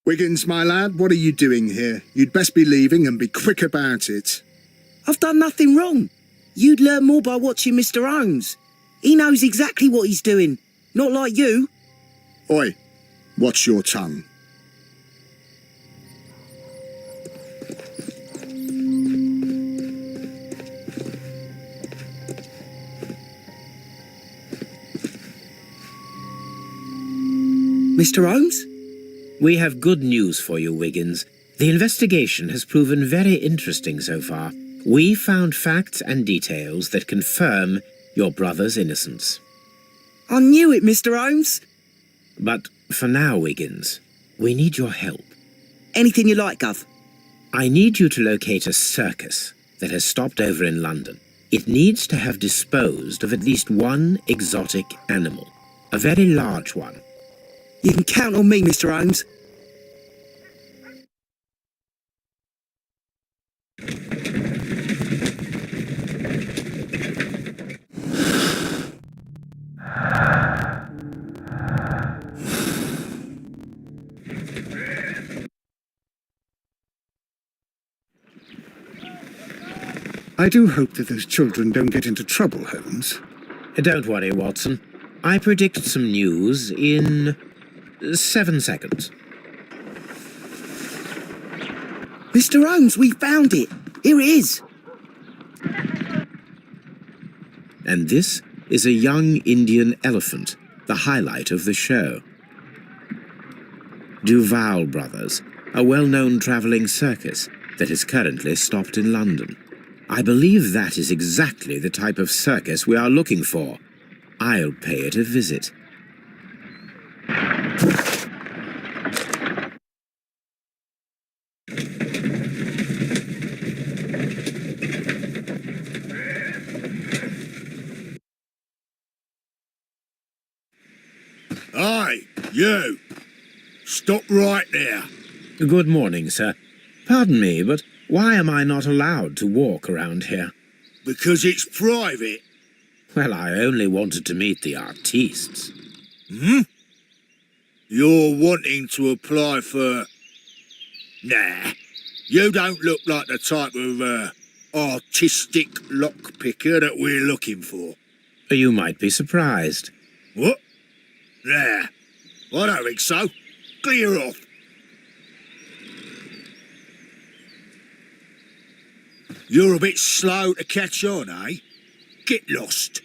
Wiggins, my lad, what are you doing here? You'd best be leaving and be quick about it. I've done nothing wrong. You'd learn more by watching Mr. Holmes. He knows exactly what he's doing. Not like you. Oi, watch your tongue. Mr. Holmes? We have good news for you, Wiggins. The investigation has proven very interesting so far. We found facts and details that confirm your brother's innocence. I knew it, Mr. Holmes. But for now, Wiggins, we need your help. Anything you like, Gov. I need you to locate a circus that has stopped over in London. It needs to have disposed of at least one exotic animal, a very large one. You can count on me, Mr. Holmes. I do hope that those children don't get into trouble, Holmes. Don't worry, Watson. I predict some news in 7 seconds. Mr. Holmes, we found it. Here it is. And this is a young Indian elephant, the highlight of the show. Duval Brothers, a well-known travelling circus that is currently stopped in London. I believe that is exactly the type of circus we are looking for. I'll pay it a visit. Aye, you! Stop right there. Good morning, sir. Pardon me, but why am I not allowed to walk around here? Because it's private. Well, I only wanted to meet the artistes. You're wanting to apply for... Nah, you don't look like the type of, artistic lockpicker that we're looking for. You might be surprised. What? Nah, I don't think so. Clear off. You're a bit slow to catch on, eh? Get lost.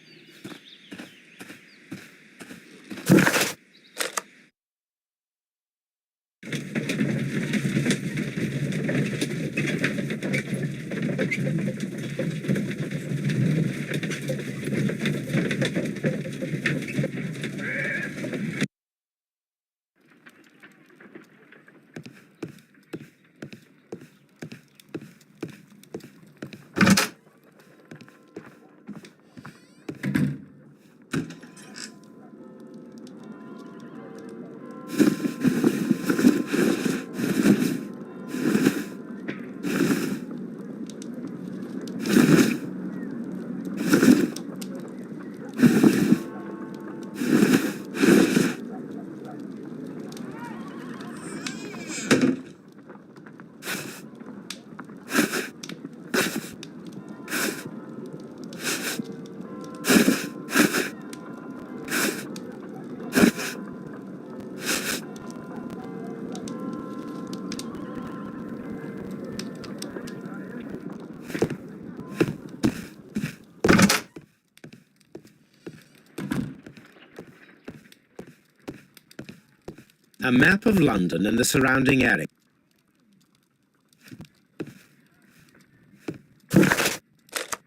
A map of London and the surrounding area.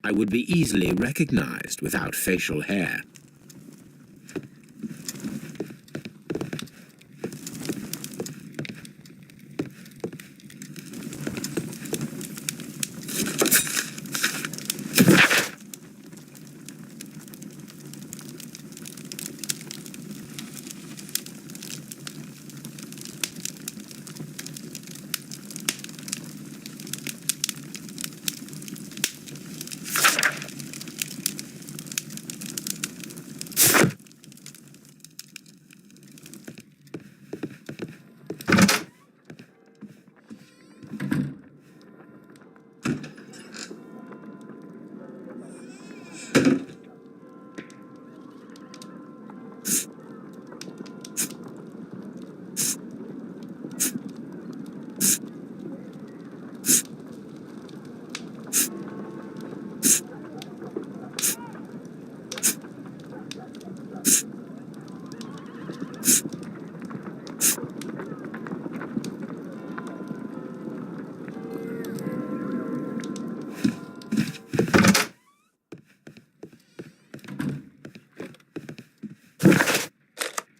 I would be easily recognized without facial hair.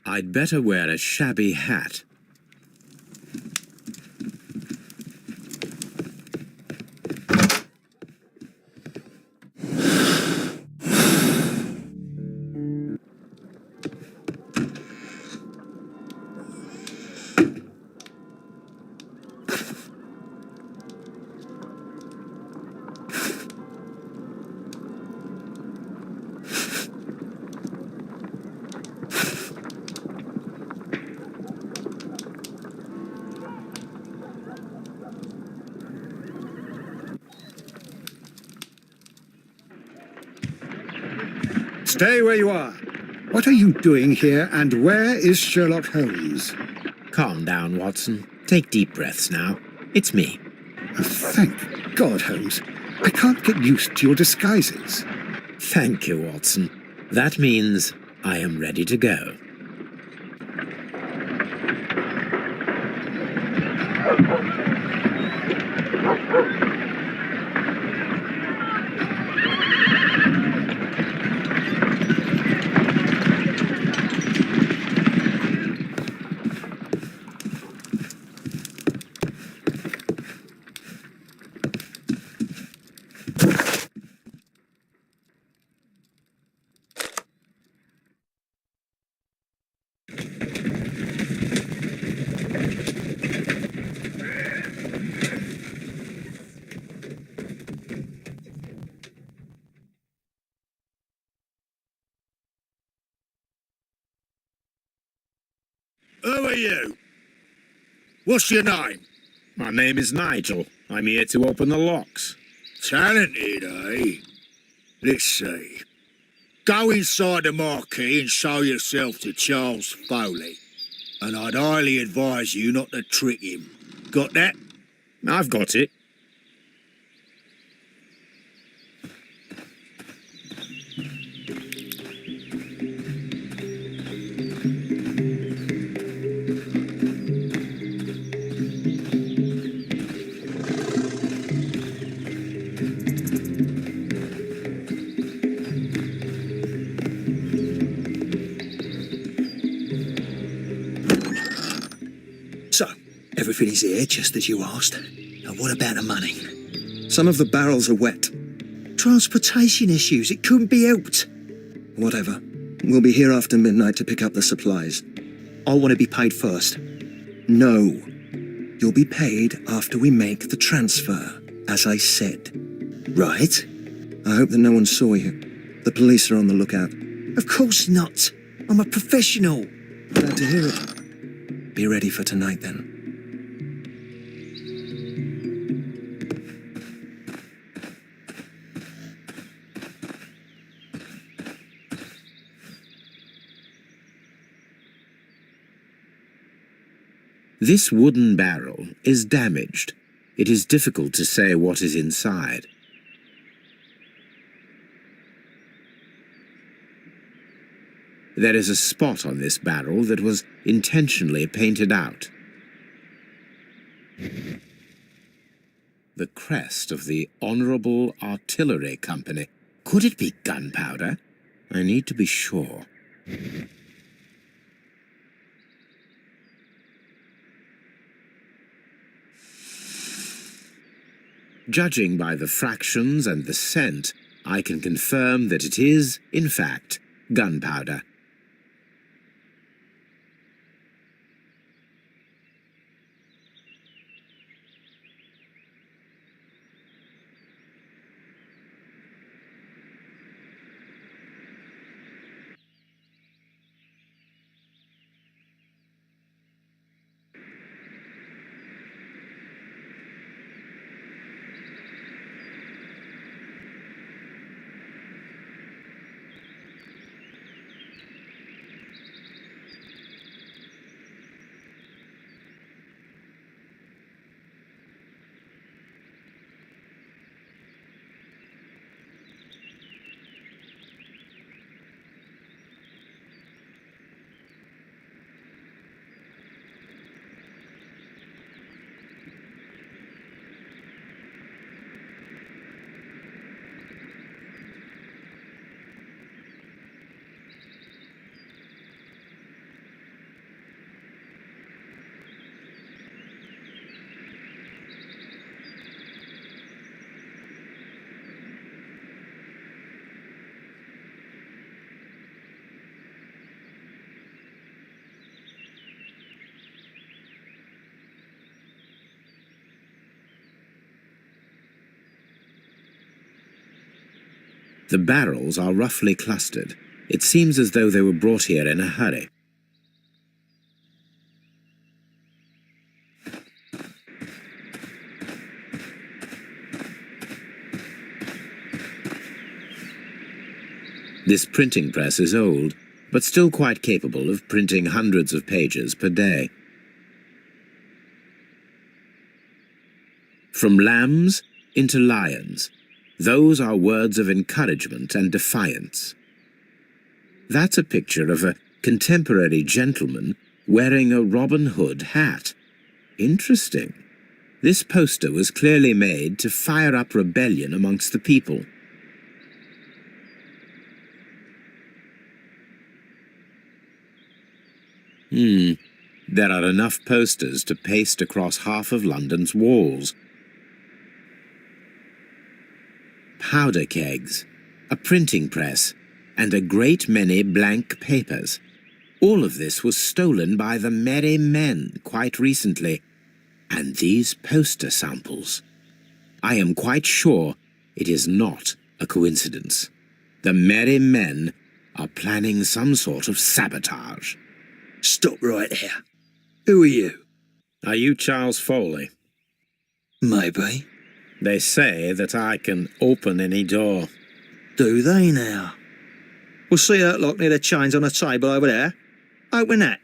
I'd better wear a shabby hat. Stay where you are. What are you doing here, and where is Sherlock Holmes? Calm down, Watson. Take deep breaths now. It's me. Oh, thank God, Holmes. I can't get used to your disguises. Thank you, Watson. That means I am ready to go. Who are you? What's your name? My name is Nigel. I'm here to open the locks. Talented, eh? Let's see. Go inside the marquee and show yourself to Charles Foley. And I'd highly advise you not to trick him. Got that? I've got it. So, everything is here just as you asked. And what about the money? Some of the barrels are wet. Transportation issues, it couldn't be helped. Whatever. We'll be here after midnight to pick up the supplies. I want to be paid first. No. You'll be paid after we make the transfer, as I said. Right? I hope that no one saw you. The police are on the lookout. Of course not. I'm a professional. Glad to hear it. Be ready for tonight, then. This wooden barrel is damaged. It is difficult to say what is inside. There is a spot on this barrel that was intentionally painted out. The crest of the Honourable Artillery Company. Could it be gunpowder? I need to be sure. Judging by the fractions and the scent, I can confirm that it is, in fact, gunpowder. The barrels are roughly clustered. It seems as though they were brought here in a hurry. This printing press is old, but still quite capable of printing hundreds of pages per day. From lambs into lions. Those are words of encouragement and defiance. That's a picture of a contemporary gentleman wearing a Robin Hood hat. Interesting. This poster was clearly made to fire up rebellion amongst the people. There are enough posters to paste across half of London's walls. Powder kegs, a printing press, and a great many blank papers. All of this was stolen by the Merry Men quite recently, and these poster samples. I am quite sure it is not a coincidence. The Merry Men are planning some sort of sabotage. Stop right there. Who are you? Are you Charles Foley? Maybe. They say that I can open any door. Do they now? We'll see Sherlock near the chains on a table over there. Open that.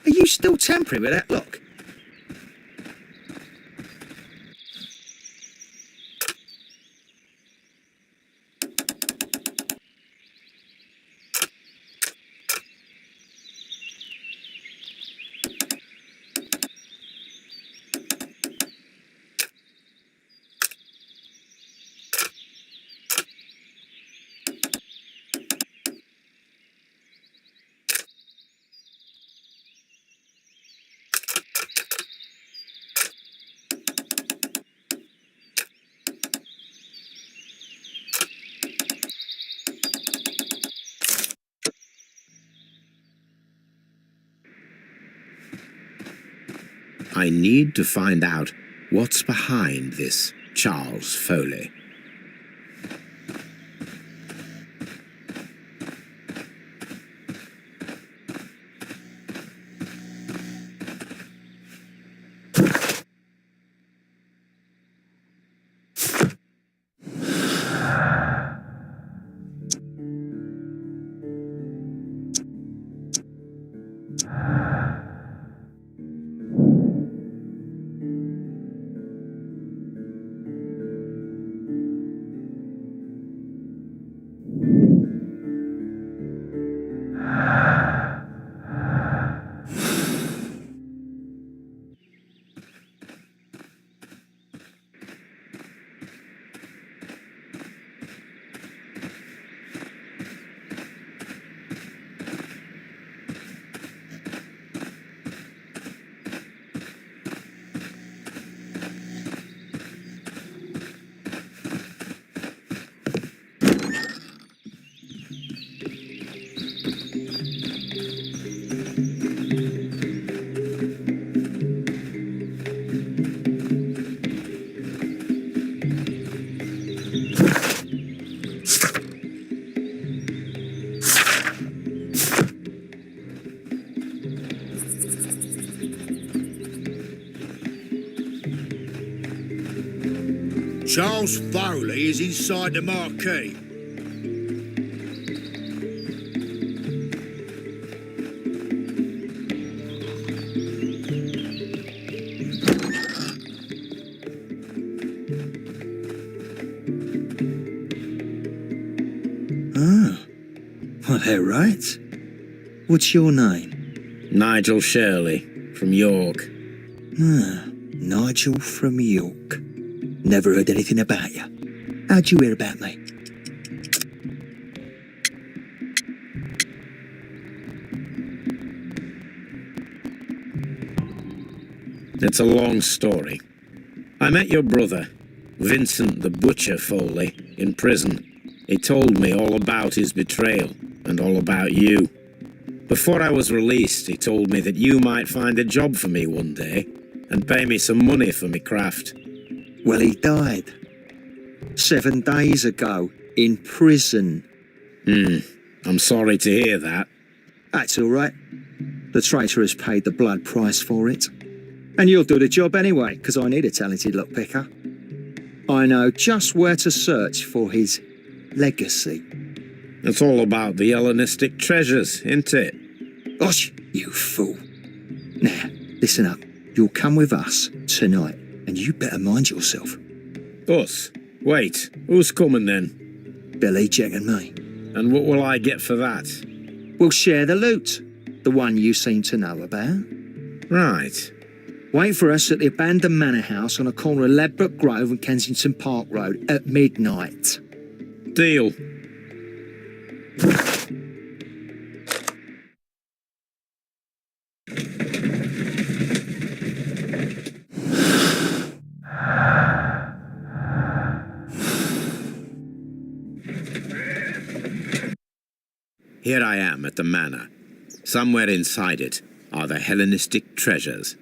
Are you still tampering with that lock? I need to find out what's behind this Charles Foley. Charles Foley is inside the marquee. Ah, well, they're right. What's your name? Nigel Shirley, from York. Ah, Nigel from York. Never heard anything about you. How'd you hear about me? It's a long story. I met your brother, Vincent the Butcher Foley, in prison. He told me all about his betrayal and all about you. Before I was released, he told me that you might find a job for me one day and pay me some money for me craft. Well, he died 7 days ago in prison. I'm sorry to hear that. That's all right. The traitor has paid the blood price for it. And you'll do the job anyway, because I need a talented lockpicker. I know just where to search for his legacy. It's all about the Hellenistic treasures, isn't it? Gosh, you fool. Now, listen up. You'll come with us tonight, and you better mind yourself. Us? Wait, who's coming then? Billy, Jack and me. And what will I get for that? We'll share the loot. The one you seem to know about. Right. Wait for us at the abandoned manor house on the corner of Ladbroke Grove and Kensington Park Road at midnight. Deal. Here I am at the manor. Somewhere inside it are the Hellenistic treasures.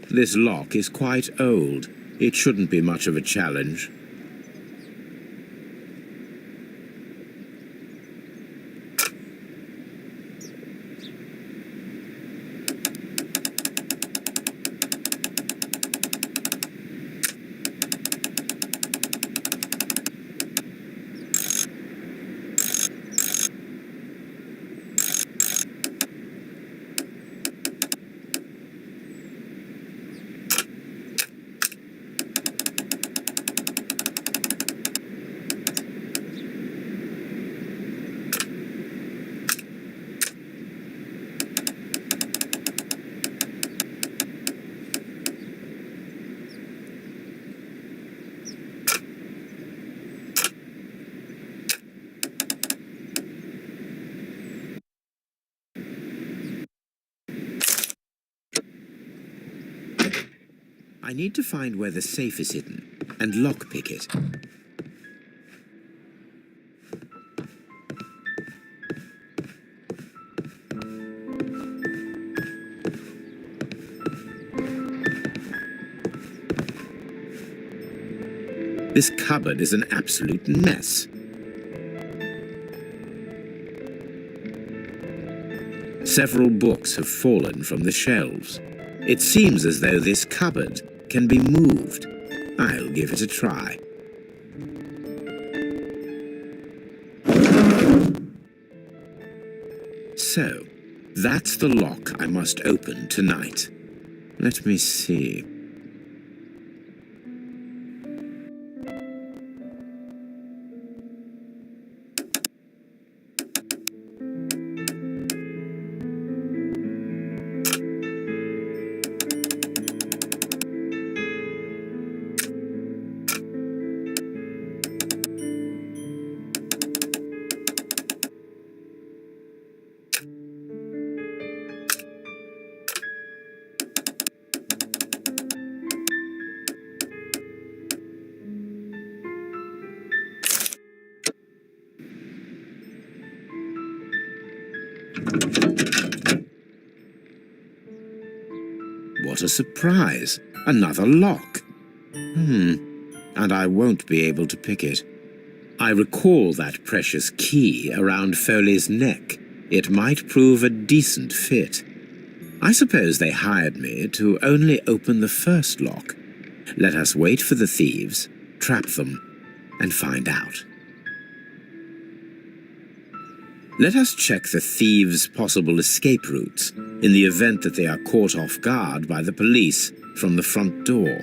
This lock is quite old. It shouldn't be much of a challenge. I need to find where the safe is hidden and lockpick it. This cupboard is an absolute mess. Several books have fallen from the shelves. It seems as though this cupboard can be moved. I'll give it a try. So, that's the lock I must open tonight. Let me see. What a surprise! Another lock. And I won't be able to pick it. I recall that precious key around Foley's neck. It might prove a decent fit. I suppose they hired me to only open the first lock. Let us wait for the thieves, trap them, and find out. Let us check the thieves' possible escape routes in the event that they are caught off guard by the police from the front door.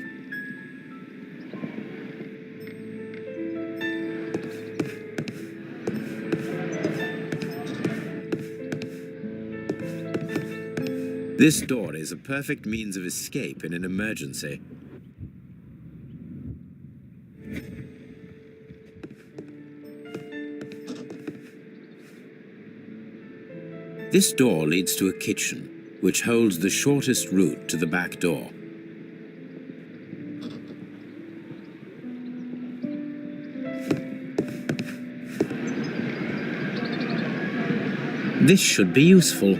This door is a perfect means of escape in an emergency. This door leads to a kitchen, which holds the shortest route to the back door. This should be useful.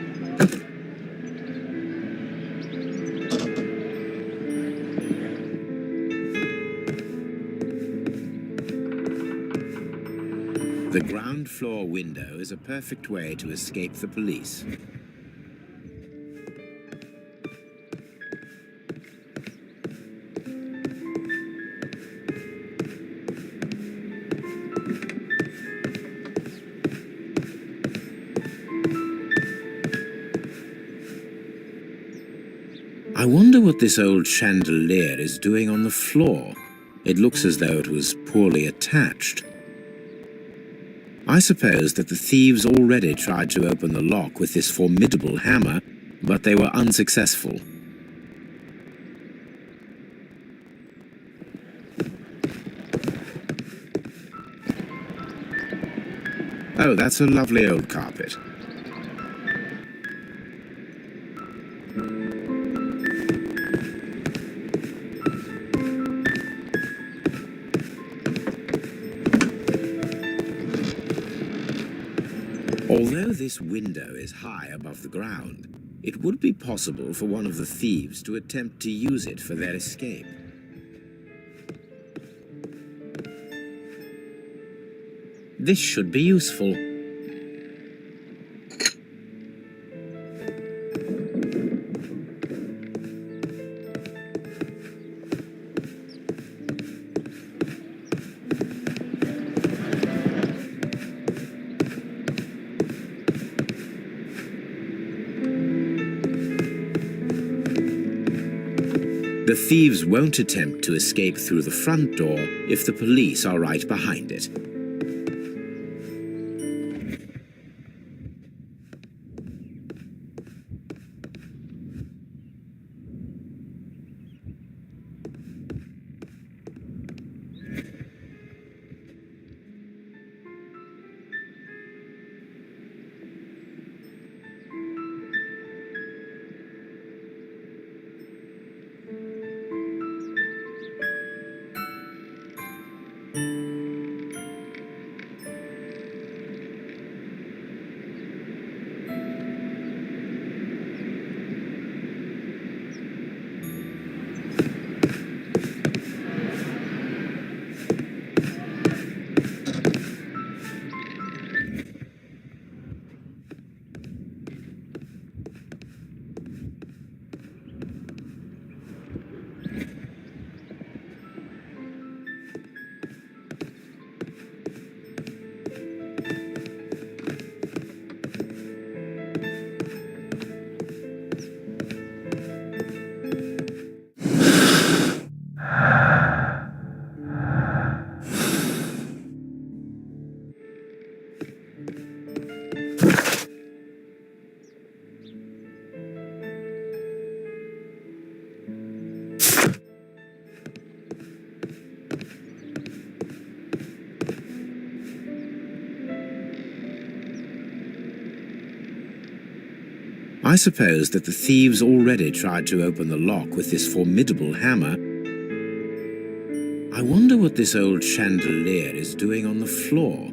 The ground floor window is a perfect way to escape the police. I wonder what this old chandelier is doing on the floor. It looks as though it was poorly attached. I suppose that the thieves already tried to open the lock with this formidable hammer, but they were unsuccessful. Oh, that's a lovely old carpet. Although this window is high above the ground, it would be possible for one of the thieves to attempt to use it for their escape. This should be useful. The thieves won't attempt to escape through the front door if the police are right behind it. I suppose that the thieves already tried to open the lock with this formidable hammer. I wonder what this old chandelier is doing on the floor.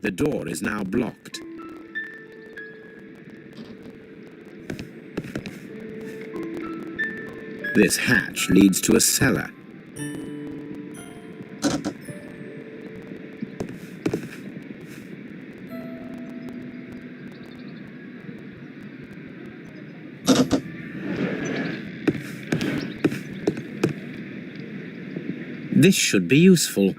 The door is now blocked. This hatch leads to a cellar. This should be useful.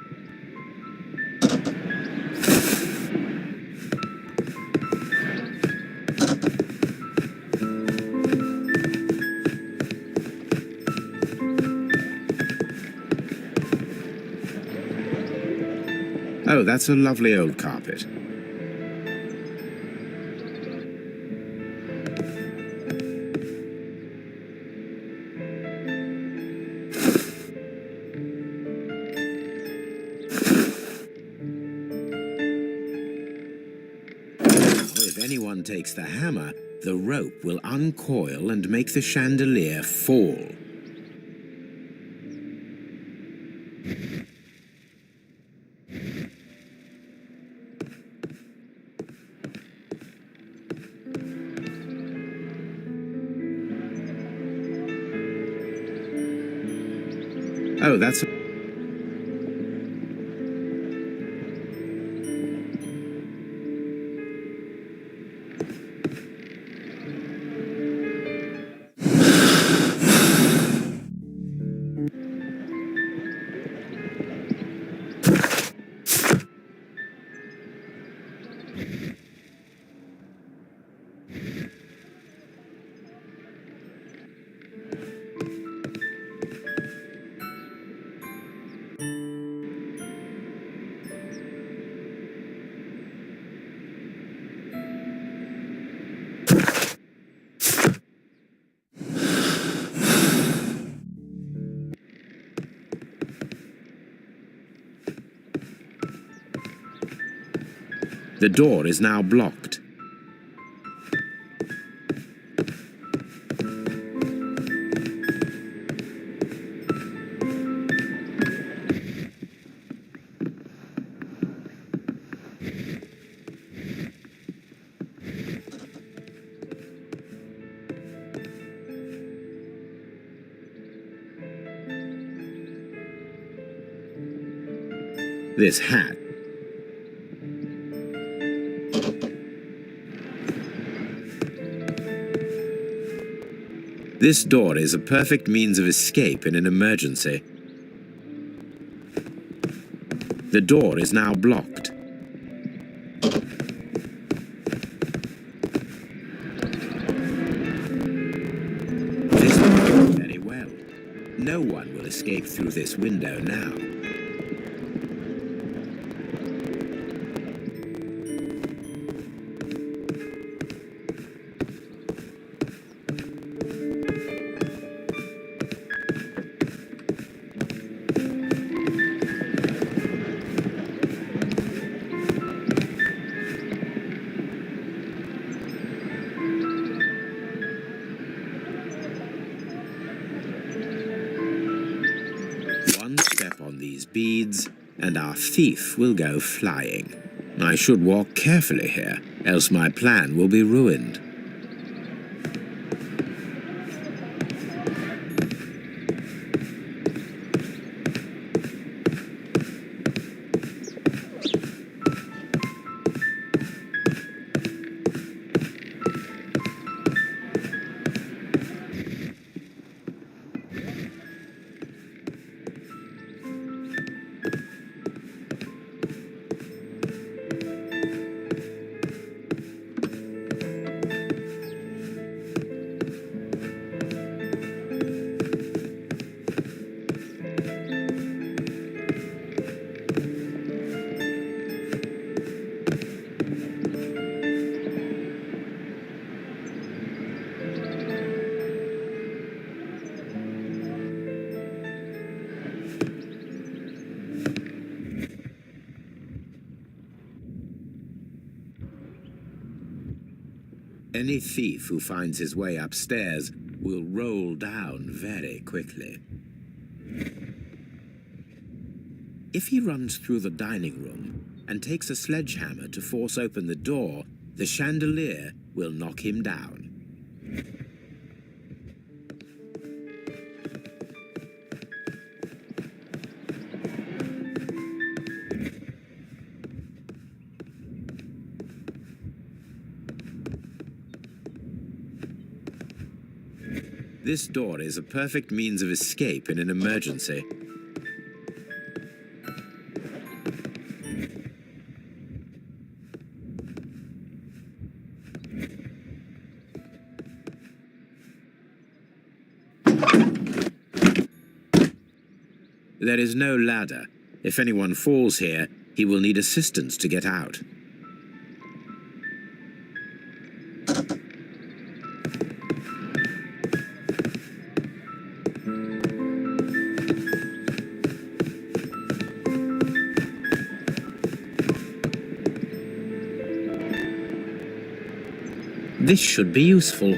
Oh, that's a lovely old carpet. anyone takes the hammer, the rope will uncoil and make the chandelier fall. Oh, that's... The door is now blocked. This hat. This door is a perfect means of escape in an emergency. The door is now blocked. This works very well. No one will escape through this window now. One step on these beads, and our thief will go flying. I should walk carefully here, else my plan will be ruined. Any thief who finds his way upstairs will roll down very quickly. If he runs through the dining room and takes a sledgehammer to force open the door, the chandelier will knock him down. This door is a perfect means of escape in an emergency. There is no ladder. If anyone falls here, he will need assistance to get out. This should be useful.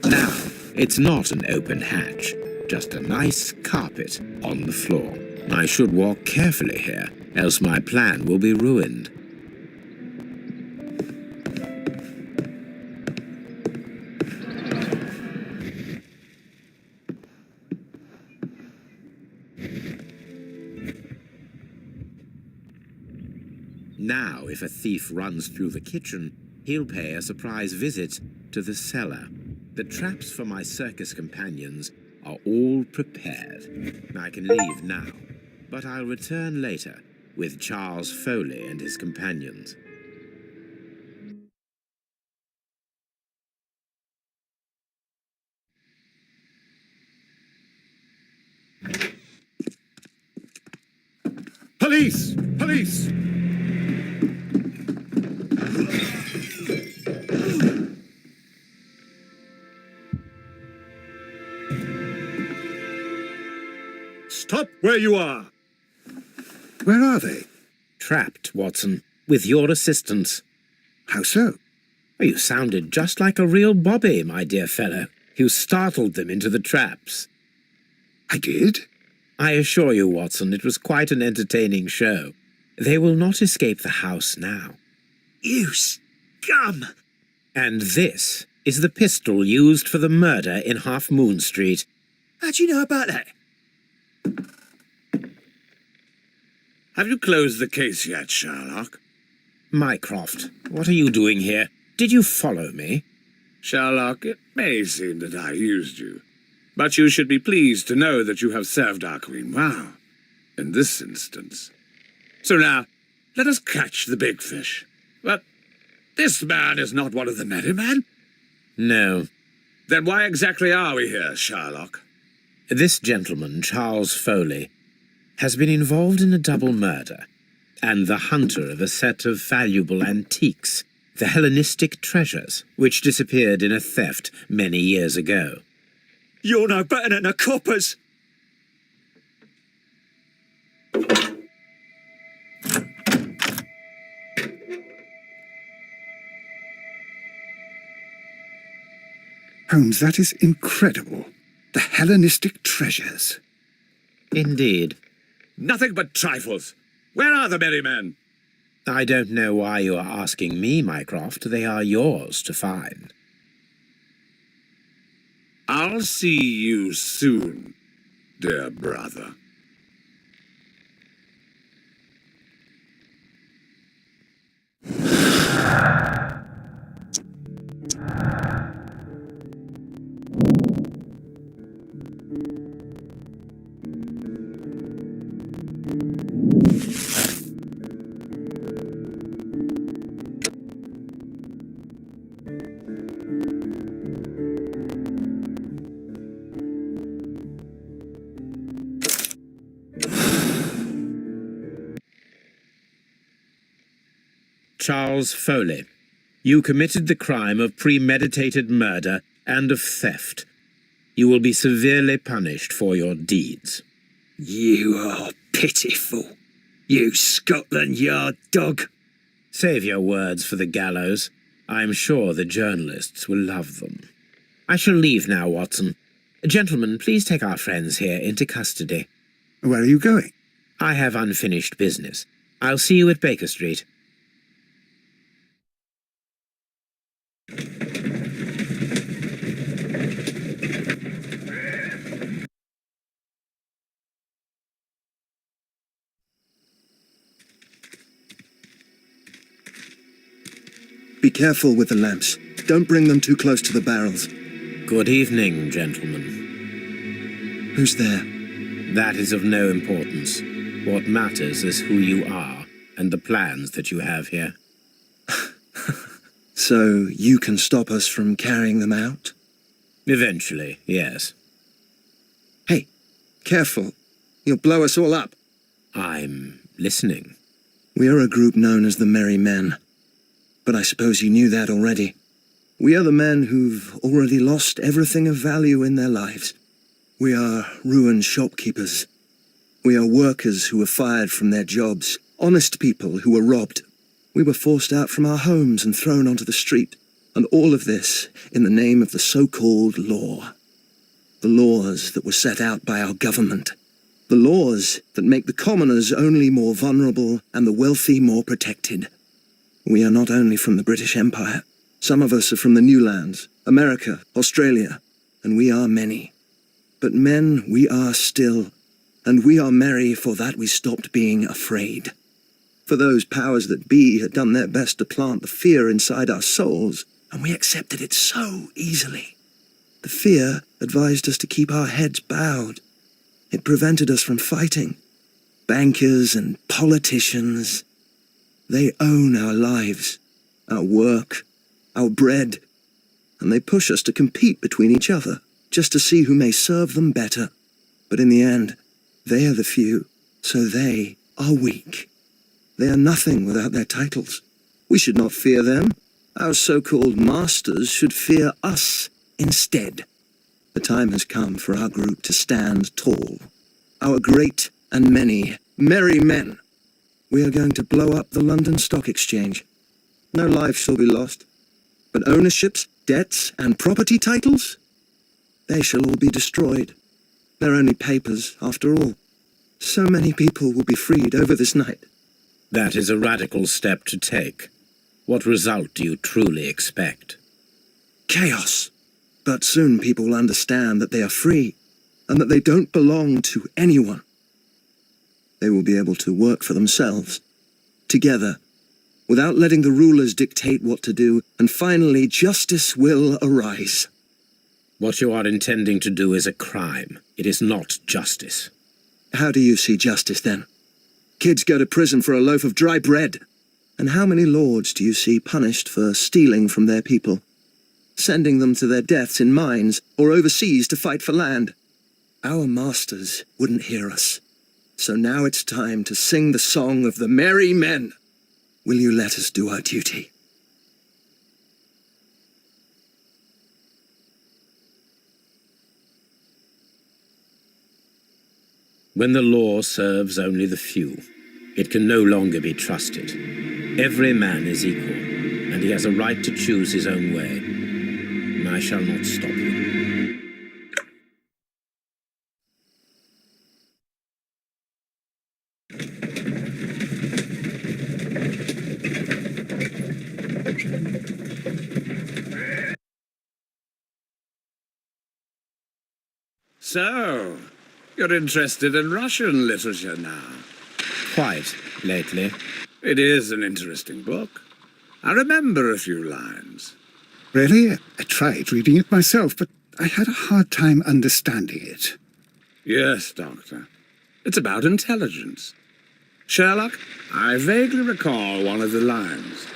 Now, it's not an open hatch, just a nice carpet on the floor. I should walk carefully here, else my plan will be ruined. Now, if a thief runs through the kitchen, he'll pay a surprise visit to the cellar. The traps for my circus companions are all prepared. I can leave now, but I'll return later with Charles Foley and his companions. Police! Police! Stop where you are! Where are they? Trapped, Watson, with your assistance. How so? You sounded just like a real bobby, my dear fellow. You startled them into the traps. I did? I assure you, Watson, it was quite an entertaining show. They will not escape the house now. You scum! And this is the pistol used for the murder in Half Moon Street. How'd you know about that? Have you closed the case yet, Sherlock? Mycroft, what are you doing here? Did you follow me? Sherlock, it may seem that I used you, but you should be pleased to know that you have served our Queen well, in this instance. So now, let us catch the big fish. But this man is not one of the merry men? No. Then why exactly are we here, Sherlock? This gentleman, Charles Foley, has been involved in a double murder, and the hunter of a set of valuable antiques, the Hellenistic treasures, which disappeared in a theft many years ago. You're no better than the coppers! Holmes, that is incredible. The Hellenistic treasures. Indeed. Nothing but trifles. Where are the merry men? I don't know why you are asking me, Mycroft. They are yours to find. I'll see you soon, dear brother. Charles Foley, you committed the crime of premeditated murder and of theft. You will be severely punished for your deeds. You are pitiful, you Scotland Yard dog. Save your words for the gallows. I'm sure the journalists will love them. I shall leave now, Watson. Gentlemen, please take our friends here into custody. Where are you going? I have unfinished business. I'll see you at Baker Street. Be careful with the lamps. Don't bring them too close to the barrels. Good evening, gentlemen. Who's there? That is of no importance. What matters is who you are and the plans that you have here. So you can stop us from carrying them out? Eventually, yes. Hey, careful. You'll blow us all up. I'm listening. We are a group known as the Merry Men. But I suppose you knew that already. We are the men who've already lost everything of value in their lives. We are ruined shopkeepers. We are workers who were fired from their jobs, honest people who were robbed. We were forced out from our homes and thrown onto the street, and all of this in the name of the so-called law. The laws that were set out by our government. The laws that make the commoners only more vulnerable and the wealthy more protected. We are not only from the British Empire. Some of us are from the New Lands, America, Australia, and we are many. But men we are still, and we are merry for that we stopped being afraid. For those powers that be had done their best to plant the fear inside our souls, and we accepted it so easily. The fear advised us to keep our heads bowed. It prevented us from fighting. Bankers and politicians, they own our lives, our work, our bread, and they push us to compete between each other, just to see who may serve them better. But in the end, they are the few, so they are weak. They are nothing without their titles. We should not fear them. Our so-called masters should fear us instead. The time has come for our group to stand tall. Our great and many merry men. We are going to blow up the London Stock Exchange. No life shall be lost. But ownerships, debts, and property titles? They shall all be destroyed. They're only papers, after all. So many people will be freed over this night. That is a radical step to take. What result do you truly expect? Chaos. But soon people will understand that they are free, and that they don't belong to anyone. They will be able to work for themselves, together, without letting the rulers dictate what to do, and finally justice will arise. What you are intending to do is a crime. It is not justice. How do you see justice, then? Kids go to prison for a loaf of dry bread. And how many lords do you see punished for stealing from their people? Sending them to their deaths in mines or overseas to fight for land? Our masters wouldn't hear us. So now it's time to sing the song of the merry men. Will you let us do our duty? When the law serves only the few, it can no longer be trusted. Every man is equal, and he has a right to choose his own way. And I shall not stop you. So, you're interested in Russian literature now? Quite, lately. It is an interesting book. I remember a few lines. Really? I tried reading it myself, but I had a hard time understanding it. Yes, Doctor. It's about intelligence. Sherlock, I vaguely recall one of the lines.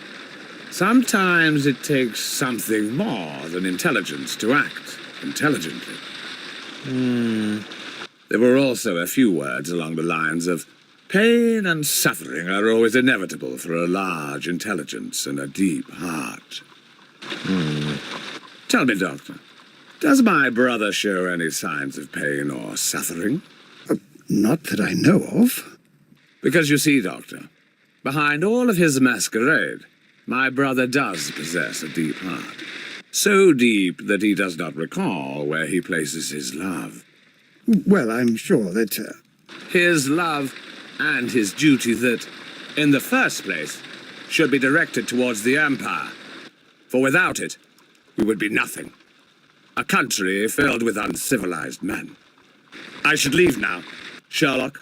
Sometimes it takes something more than intelligence to act intelligently. There were also a few words along the lines of, pain and suffering are always inevitable for a large intelligence and a deep heart. Tell me, Doctor, does my brother show any signs of pain or suffering? Not that I know of. Because you see, Doctor, behind all of his masquerade, my brother does possess a deep heart. So deep that he does not recall where he places his love. Well, I'm sure that... His love and his duty that, in the first place, should be directed towards the Empire. For without it, we would be nothing. A country filled with uncivilized men. I should leave now. Sherlock,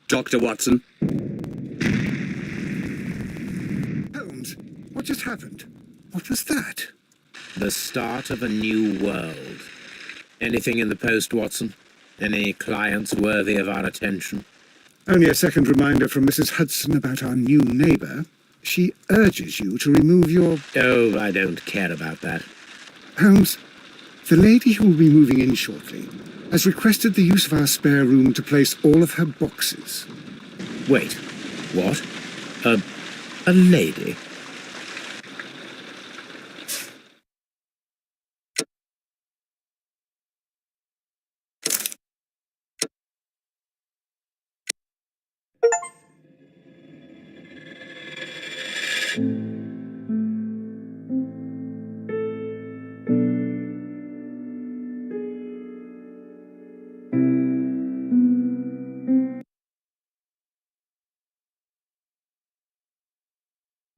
Dr. Watson. Holmes, what just happened? What was that? The start of a new world. Anything in the post, Watson? Any clients worthy of our attention? Only a second reminder from Mrs. Hudson about our new neighbour. She urges you to remove your... Oh, I don't care about that. Holmes, the lady who will be moving in shortly has requested the use of our spare room to place all of her boxes. Wait, what? A lady?